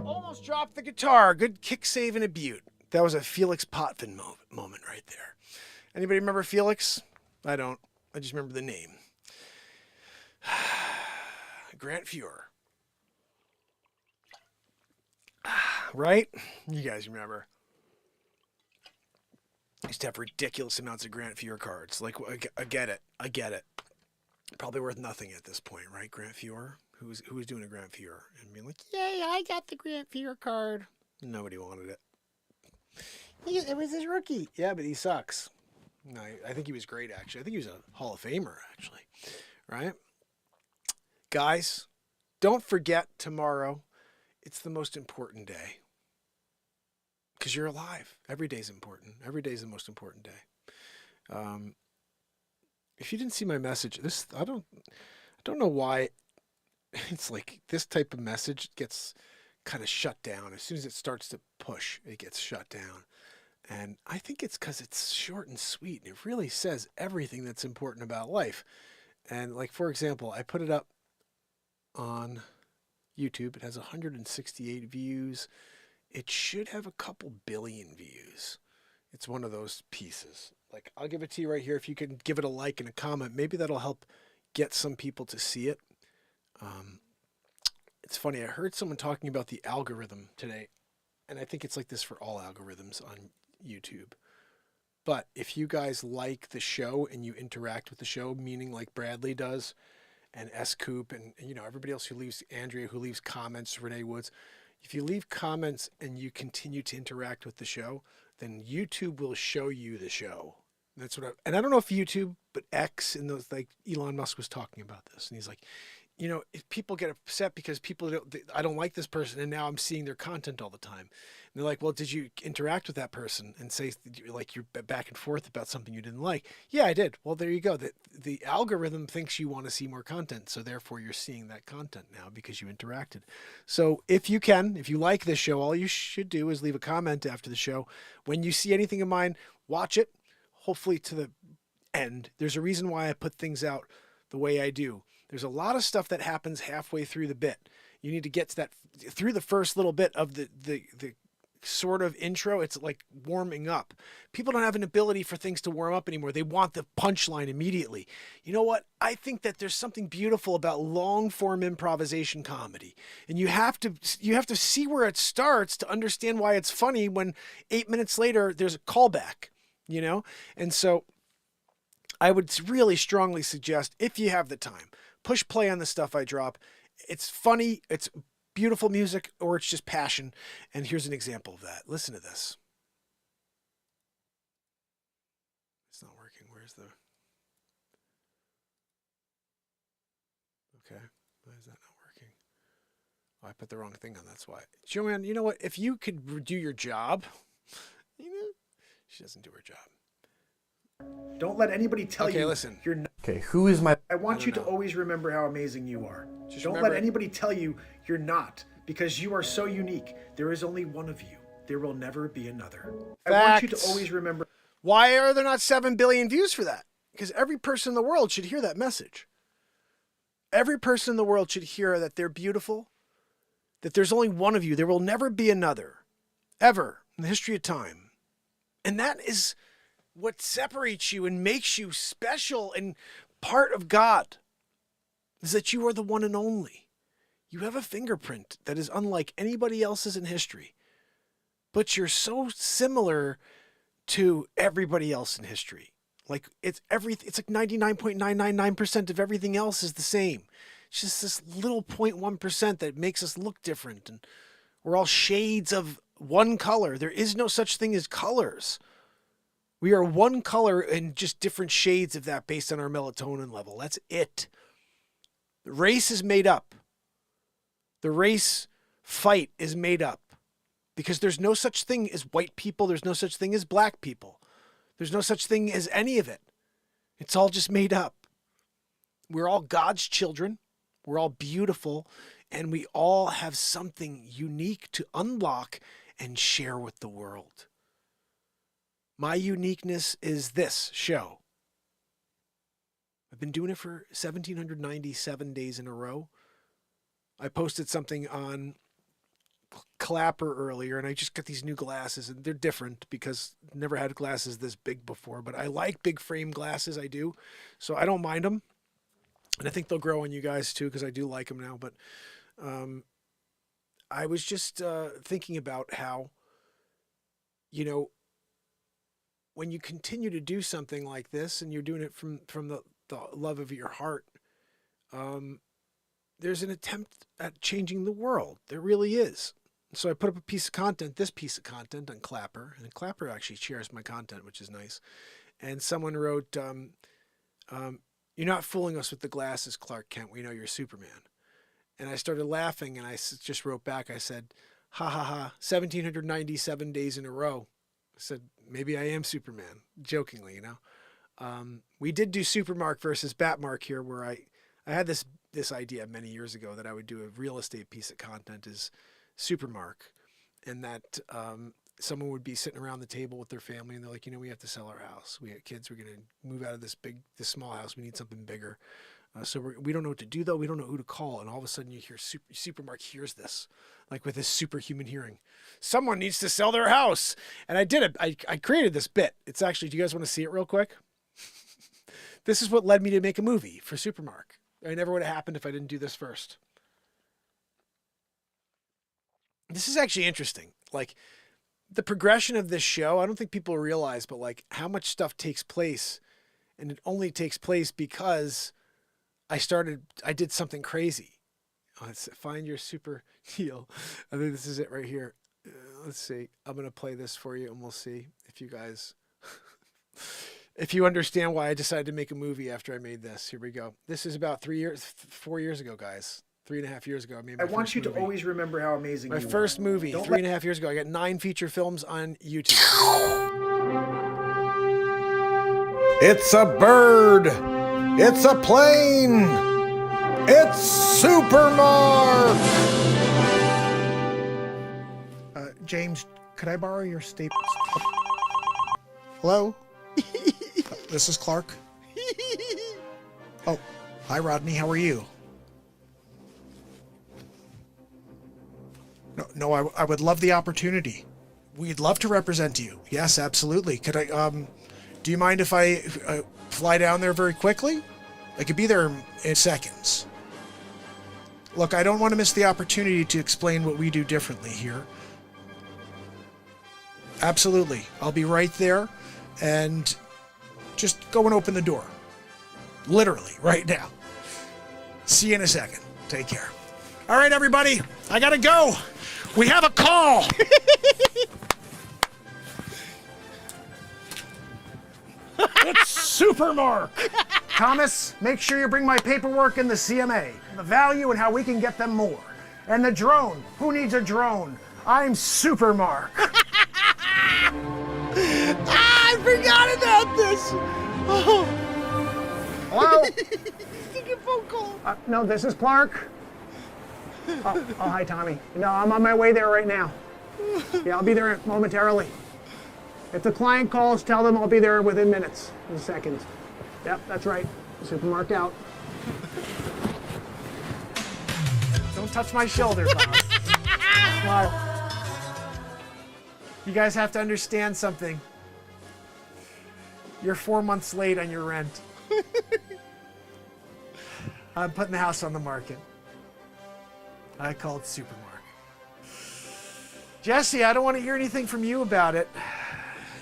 almost dropped the guitar. Good kick save and a butte. That was a Felix Potvin moment right there. Anybody remember Felix? I don't. I just remember the name. Grant Fuhrer. Right? You guys remember. I used to have ridiculous amounts of Grant Fuhrer cards. Like, I get it. I get it. Probably worth nothing at this point, right? Grant Fuhrer? Who was doing a Grant Fuhrer? And being like, yay, I got the Grant Fuhrer card. Nobody wanted it. It was his rookie. Yeah, but he sucks. No, I think he was great, actually. I think he was a Hall of Famer, actually. Right? Guys, don't forget tomorrow. It's the most important day. Because you're alive. Every day's important. Every day's the most important day. If you didn't see my message, I don't know why it's like this type of message gets kind of shut down. As soon as it starts to push, it gets shut down. And I think it's because it's short and sweet. And it really says everything that's important about life. And like, for example, I put it up on YouTube. It has 168 views. It should have a couple billion views. It's one of those pieces. Like, I'll give it to you right here. If you can give it a like and a comment, maybe that'll help get some people to see it. It's funny. I heard someone talking about the algorithm today, and I think it's like this for all algorithms on YouTube. But if you guys like the show and you interact with the show, meaning like Bradley does, and S. Coop, and you know, everybody else who leaves, Andrea who leaves comments, Renee Woods, if you leave comments and you continue to interact with the show, then YouTube will show you the show. That's what and I don't know if YouTube, but X and those, like Elon Musk was talking about this, and he's like, you know, if people get upset because I don't like this person, and now I'm seeing their content all the time. And they're like, well, did you interact with that person and say like you're back and forth about something you didn't like? Yeah, I did. Well, there you go. The algorithm thinks you want to see more content, so therefore you're seeing that content now because you interacted. So if you like this show, all you should do is leave a comment after the show. When you see anything of mine, watch it, hopefully to the end. There's a reason why I put things out the way I do. There's a lot of stuff that happens halfway through the bit. You need to get to that through the first little bit of the sort of intro. It's like warming up. People don't have an ability for things to warm up anymore. They want the punchline immediately. You know what? I think that there's something beautiful about long form improvisation comedy. And you have to see where it starts to understand why it's funny when 8 minutes later there's a callback, you know? And so I would really strongly suggest, if you have the time, push play on the stuff I drop. It's funny, it's beautiful music, or it's just passion. And here's an example of that. Listen to this. It's not working. Where's the... Okay. Why is that not working? Oh, I put the wrong thing on. That's why. Joanne, you know what? If you could do your job, you know, she doesn't do her job. Don't let anybody tell you listen. You're not. Okay, who is my... I want you to always remember how amazing you are. Don't remember... let anybody tell you you're not, because you are so unique. There is only one of you. There will never be another. Facts. I want you to always remember. Why are there not 7 billion views for that? Because every person in the world should hear that message. Every person in the world should hear that they're beautiful, that there's only one of you. There will never be another, ever, in the history of time. And that is what separates you and makes you special and part of God, is that you are the one and only. You have a fingerprint that is unlike anybody else's in history, but you're so similar to everybody else in history. Like it's like 99.999% of everything else is the same. It's just this little 0.1% that makes us look different, and we're all shades of one color. There is no such thing as colors. We are one color and just different shades of that based on our melatonin level. That's it. The race is made up. The race fight is made up because there's no such thing as white people. There's no such thing as black people. There's no such thing as any of it. It's all just made up. We're all God's children. We're all beautiful, and we all have something unique to unlock and share with the world. My uniqueness is this show. I've been doing it for 1,797 days in a row. I posted something on Clapper earlier, and I just got these new glasses, and they're different because I've never had glasses this big before, but I like big frame glasses. I do. So I don't mind them. And I think they'll grow on you guys too, because I do like them now. But I was just thinking about how, you know, when you continue to do something like this and you're doing it from the love of your heart, there's an attempt at changing the world. There really is. So I put up this piece of content on Clapper, and Clapper actually shares my content, which is nice. And someone wrote, "You're not fooling us with the glasses, Clark Kent. We know you're Superman." And I started laughing, and I just wrote back. I said, "Ha ha ha, 1,797 days in a row." I said, maybe I am Superman, jokingly, you know. We did do Supermark versus Batmark here, where I had this idea many years ago that I would do a real estate piece of content as Supermark, and that someone would be sitting around the table with their family, and they're like, you know, we have to sell our house. We have kids. We're going to move out of this small house. We need something bigger. So we don't know what to do, though. We don't know who to call. And all of a sudden you hear Supermark hears this, like with his superhuman hearing. Someone needs to sell their house. And I did it. I created this bit. It's actually, do you guys want to see it real quick? This is what led me to make a movie for Supermark. It never would have happened if I didn't do this first. This is actually interesting. Like, the progression of this show, I don't think people realize, but like how much stuff takes place. And it only takes place because I did something crazy. Let's find your super deal. I think this is it right here. Let's see. I'm going to play this for you and we'll see if you guys, if you understand why I decided to make a movie after I made this. Here we go. This is about 4 years ago, guys. 3.5 years ago. I want you to always remember how amazing my first movie, 3.5 years ago. I got 9 feature films on YouTube. It's a bird. It's a plane. It's Supermark. James, could I borrow your staples? Hello? This is Clark. Oh, hi, Rodney. How are you? No, I would love the opportunity. We'd love to represent you. Yes, absolutely. Could I, do you mind if I fly down there very quickly? I could be there in seconds. Look, I don't want to miss the opportunity to explain what we do differently here. Absolutely. I'll be right there, and just go and open the door. Literally, right now. See you in a second. Take care. All right, everybody. I gotta go. We have a call. It's Supermark. Thomas, make sure you bring my paperwork and the CMA, the value and how we can get them more. And the drone. Who needs a drone? I'm Supermark. I forgot about this. Oh. Hello? Taking a phone call. No, this is Clark. Oh, hi, Tommy. No, I'm on my way there right now. Yeah, I'll be there momentarily. If the client calls, tell them I'll be there within minutes, in seconds. Yep, that's right. Supermark out. Don't touch my shoulder, Bob. Smile. You guys have to understand something. You're 4 months late on your rent. I'm putting the house on the market. I called Supermark. Jesse, I don't want to hear anything from you about it.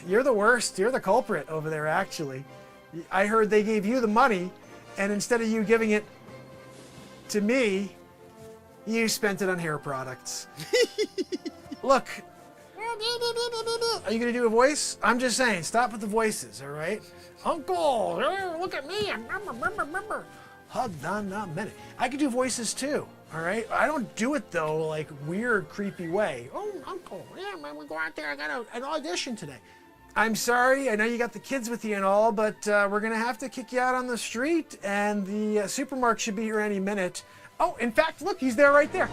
You're the worst. You're the culprit over there, actually. I heard they gave you the money, and instead of you giving it to me, you spent it on hair products. Look. Are you going to do a voice? I'm just saying, stop with the voices, all right? Uncle, look at me. Hugged on the minute. I can do voices too, all right? I don't do it, though, like weird, creepy way. Oh, Uncle, yeah, man, we go out there. I got an audition today. I'm sorry. I know you got the kids with you and all, but we're going to have to kick you out on the street, and the Supermark should be here any minute. Oh, in fact, look, he's there right there.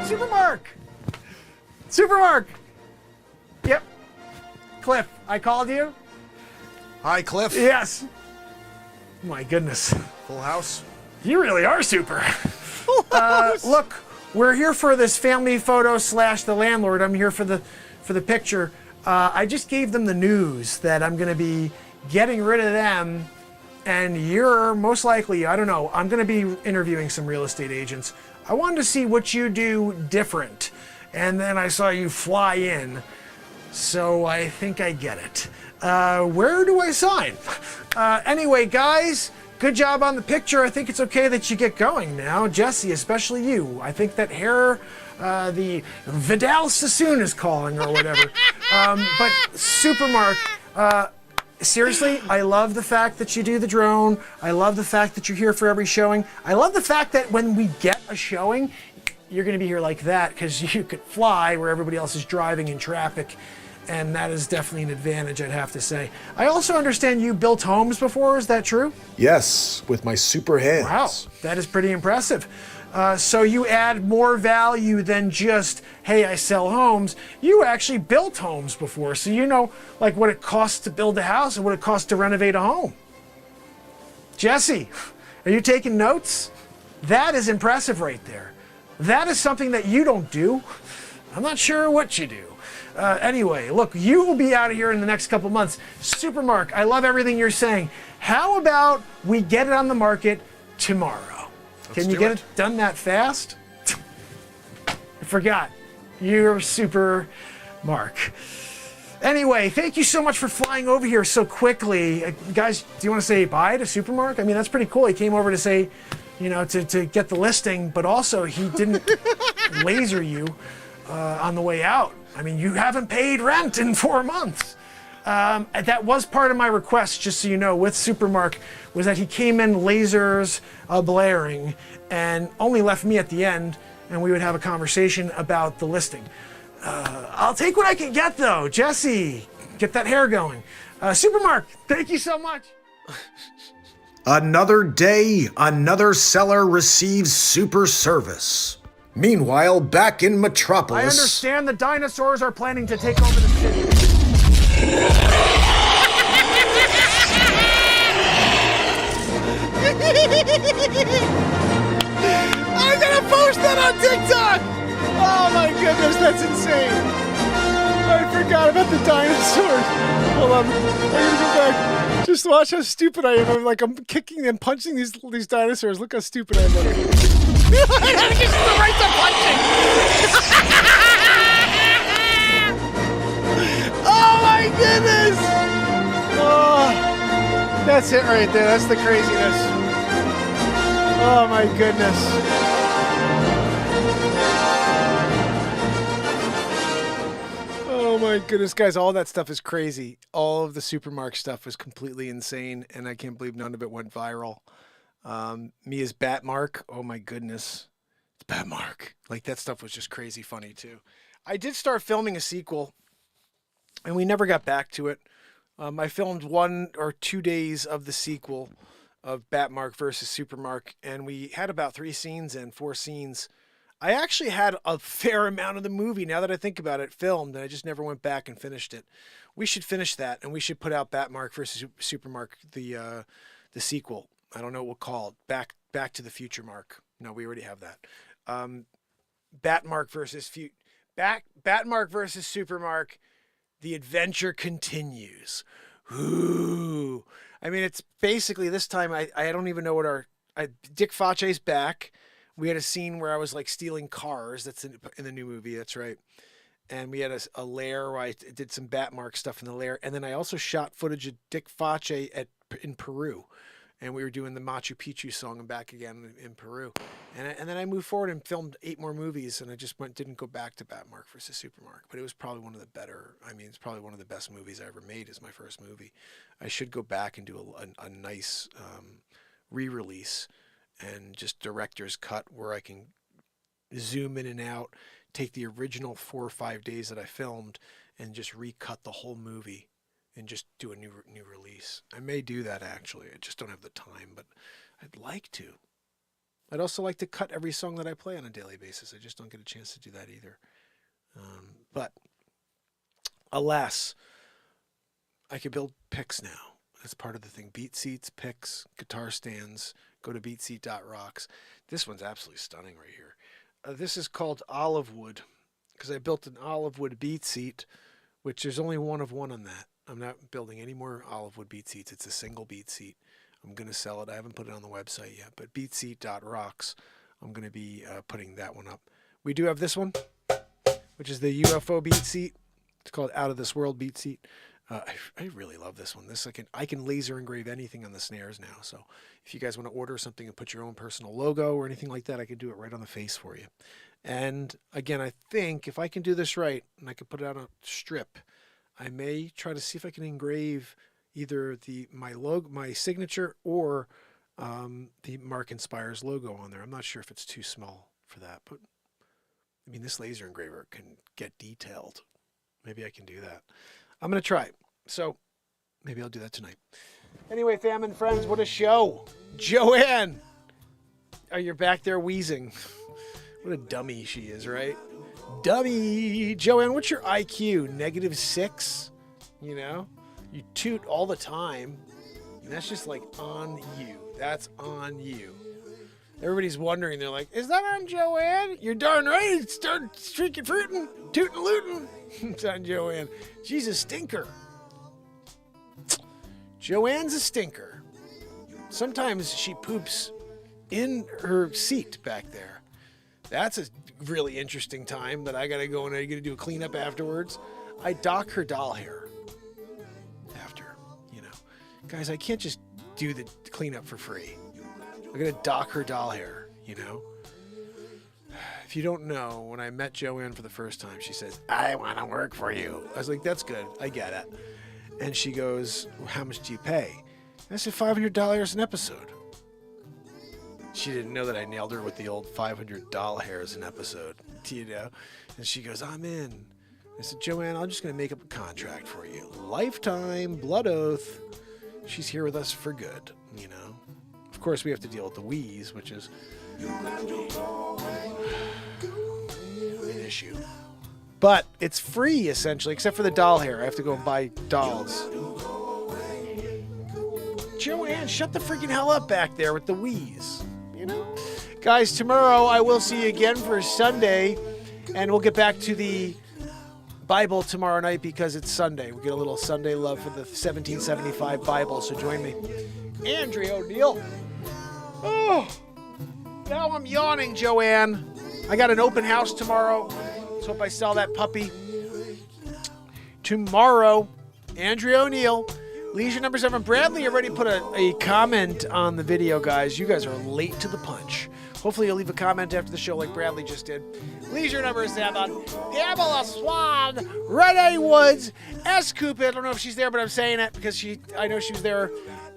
Supermark! Supermark! Yep. Cliff, I called you? Hi, Cliff. Yes. My goodness. Full house? You really are super. Look, we're here for this family photo / the landlord. I'm here for the picture. I just gave them the news that I'm going to be getting rid of them, and you're most likely, I don't know, I'm going to be interviewing some real estate agents. I wanted to see what you do different, and then I saw you fly in, so I think I get it. Where do I sign? Anyway, guys, good job on the picture. I think it's okay that you get going now. Jesse, especially you. I think that hair, the Vidal Sassoon is calling or whatever. But Supermark, seriously, I love the fact that you do the drone. I love the fact that you're here for every showing. I love the fact that when we get a showing, you're going to be here like that because you could fly where everybody else is driving in traffic. And that is definitely an advantage, I'd have to say. I also understand you built homes before, is that true? Yes, with my super hands. Wow, that is pretty impressive. So you add more value than just, hey, I sell homes. You actually built homes before, so you know like what it costs to build a house and what it costs to renovate a home. Jesse, are you taking notes? That is impressive right there. That is something that you don't do. I'm not sure what you do. Anyway, look, you will be out of here in the next couple months. Supermark, I love everything you're saying. How about we get it on the market tomorrow? Can you get it done that fast? I forgot. You're super Mark. Anyway, thank you so much for flying over here so quickly. Guys, do you want to say bye to Supermark? I mean, that's pretty cool. He came over to say, you know, to get the listing, but also he didn't laser you on the way out. I mean, you haven't paid rent in 4 months. That was part of my request, just so you know, with Supermark, was that he came in lasers blaring and only left me at the end, and we would have a conversation about the listing. I'll take what I can get, though. Jesse, get that hair going. Supermark, thank you so much. Another day, another seller receives super service. Meanwhile, back in Metropolis... I understand the dinosaurs are planning to take over the city. I'm gonna post that on TikTok! Oh my goodness, that's insane. I forgot about the dinosaurs. Hold on, I'm gonna go back. Just watch how stupid I am. I'm kicking and punching these dinosaurs. Look how stupid I am. I had to get the right to punching. Oh my goodness! Oh, that's it right there. That's the craziness. Oh my goodness. Oh my goodness, guys, all that stuff is crazy. All of the Supermark stuff was completely insane, and I can't believe none of it went viral. Me as Batmark, oh my goodness. It's Batmark. Like, that stuff was just crazy funny, too. I did start filming a sequel, and we never got back to it. I filmed 1 or 2 days of the sequel of Batmark versus Supermark, and we had about 4 scenes. I actually had a fair amount of the movie, now that I think about it, filmed, and I just never went back and finished it. We should finish that, and we should put out Batmark versus Supermark, the sequel. I don't know what we'll call it. Back to the Future Mark. No, we already have that. Batmark versus Batmark versus Supermark. The adventure continues. Ooh. I mean, it's basically this time. I don't even know what Dick Facce's back. We had a scene where I was like stealing cars. That's in the new movie. That's right. And we had a lair where I did some Batmark stuff in the lair, and then I also shot footage of Dick Facce in Peru. And we were doing the Machu Picchu song and back again in Peru. And then I moved forward and filmed 8 more movies, and I just didn't go back to Batmark versus Supermark. But it was probably one of the better, it's probably one of the best movies I ever made as my first movie. I should go back and do a nice re-release and just director's cut where I can zoom in and out, take the original 4 or 5 days that I filmed and just recut the whole movie. And just do a new release. I may do that, actually. I just don't have the time, but I'd like to. I'd also like to cut every song that I play on a daily basis. I just don't get a chance to do that either. But alas, I can build pics now. It's part of the thing. BeatSeats, picks, guitar stands. Go to BeatSeat.rocks. This one's absolutely stunning right here. This is called olive wood because I built an olive wood BeatSeat, which there's only one of one on that. I'm not building any more olive wood BeatSeats. It's a single BeatSeat. I'm going to sell it. I haven't put it on the website yet, but BeatSeat.rocks. I'm going to be putting that one up. We do have this one, which is the UFO BeatSeat. It's called Out of This World BeatSeat. I really love this one. I can laser engrave anything on the snares now. So if you guys want to order something and put your own personal logo or anything like that, I could do it right on the face for you. And again, I think if I can do this right and I can put it on a strip, I may try to see if I can engrave either my signature or the Mark Inspires logo on there. I'm not sure if it's too small for that, but I mean, this laser engraver can get detailed. Maybe I can do that. I'm going to try. So maybe I'll do that tonight. Anyway, fam and friends, what a show. Joanne. Oh, you're back there wheezing. What a dummy she is, right? Dummy. Joanne, what's your IQ? -6? You know? You toot all the time. And that's just like on you. That's on you. Everybody's wondering. They're like, is that on Joanne? You're darn right. Start streaking fruiting, tooting looting. It's on Joanne. She's a stinker. Joanne's a stinker. Sometimes she poops in her seat back there. That's a really interesting time that I got to go and I got to do a cleanup afterwards. I dock her doll hair after, you know. Guys, I can't just do the cleanup for free. I'm going to dock her doll hair, you know. If you don't know, when I met Joanne for the first time, she says, I want to work for you. I was like, that's good. I get it. And she goes, well, how much do you pay? And I said, $500 an episode. She didn't know that I nailed her with the old $500 hairs an episode, you know. And she goes, I'm in. I said, Joanne, I'm just going to make up a contract for you. Lifetime, blood oath. She's here with us for good, you know. Of course, we have to deal with the wheeze, which is an issue. But it's free, essentially, except for the doll hair. I have to go and buy dolls. Joanne, shut the freaking hell up back there with the wheeze. You know? Guys, tomorrow I will see you again for Sunday, and we'll get back to the Bible tomorrow night because it's Sunday. We get a little Sunday love for the 1775 Bible, so join me. Andrea O'Neill. Oh, now I'm yawning, Joanne. I got an open house tomorrow. Let's hope I sell that puppy. Tomorrow, Andrea O'Neill, Leisure number 7. Bradley already put a comment on the video, guys. You guys are late to the punch. Hopefully you'll leave a comment after the show like Bradley just did. Leisure number 7. Pamela Swan, Renee Woods, S. Cooper. I don't know if she's there, but I'm saying it because I know she was there.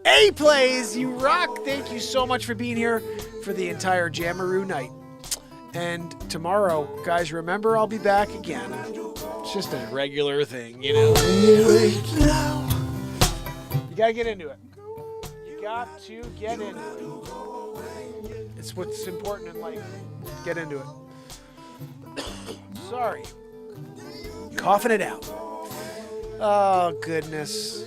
A Plays, you rock. Thank you so much for being here for the entire Jammaroo night. And tomorrow, guys, remember I'll be back again. It's just a regular thing, you know. You gotta get into it. You got to get into it. It's what's important in life. Get into it. Sorry. Coughing it out. Oh, goodness.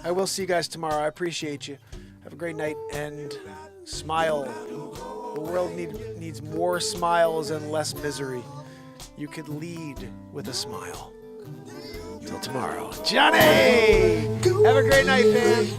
I will see you guys tomorrow. I appreciate you. Have a great night and smile. The world needs more smiles and less misery. You could lead with a smile. Till tomorrow. Johnny! Have a great night, fam.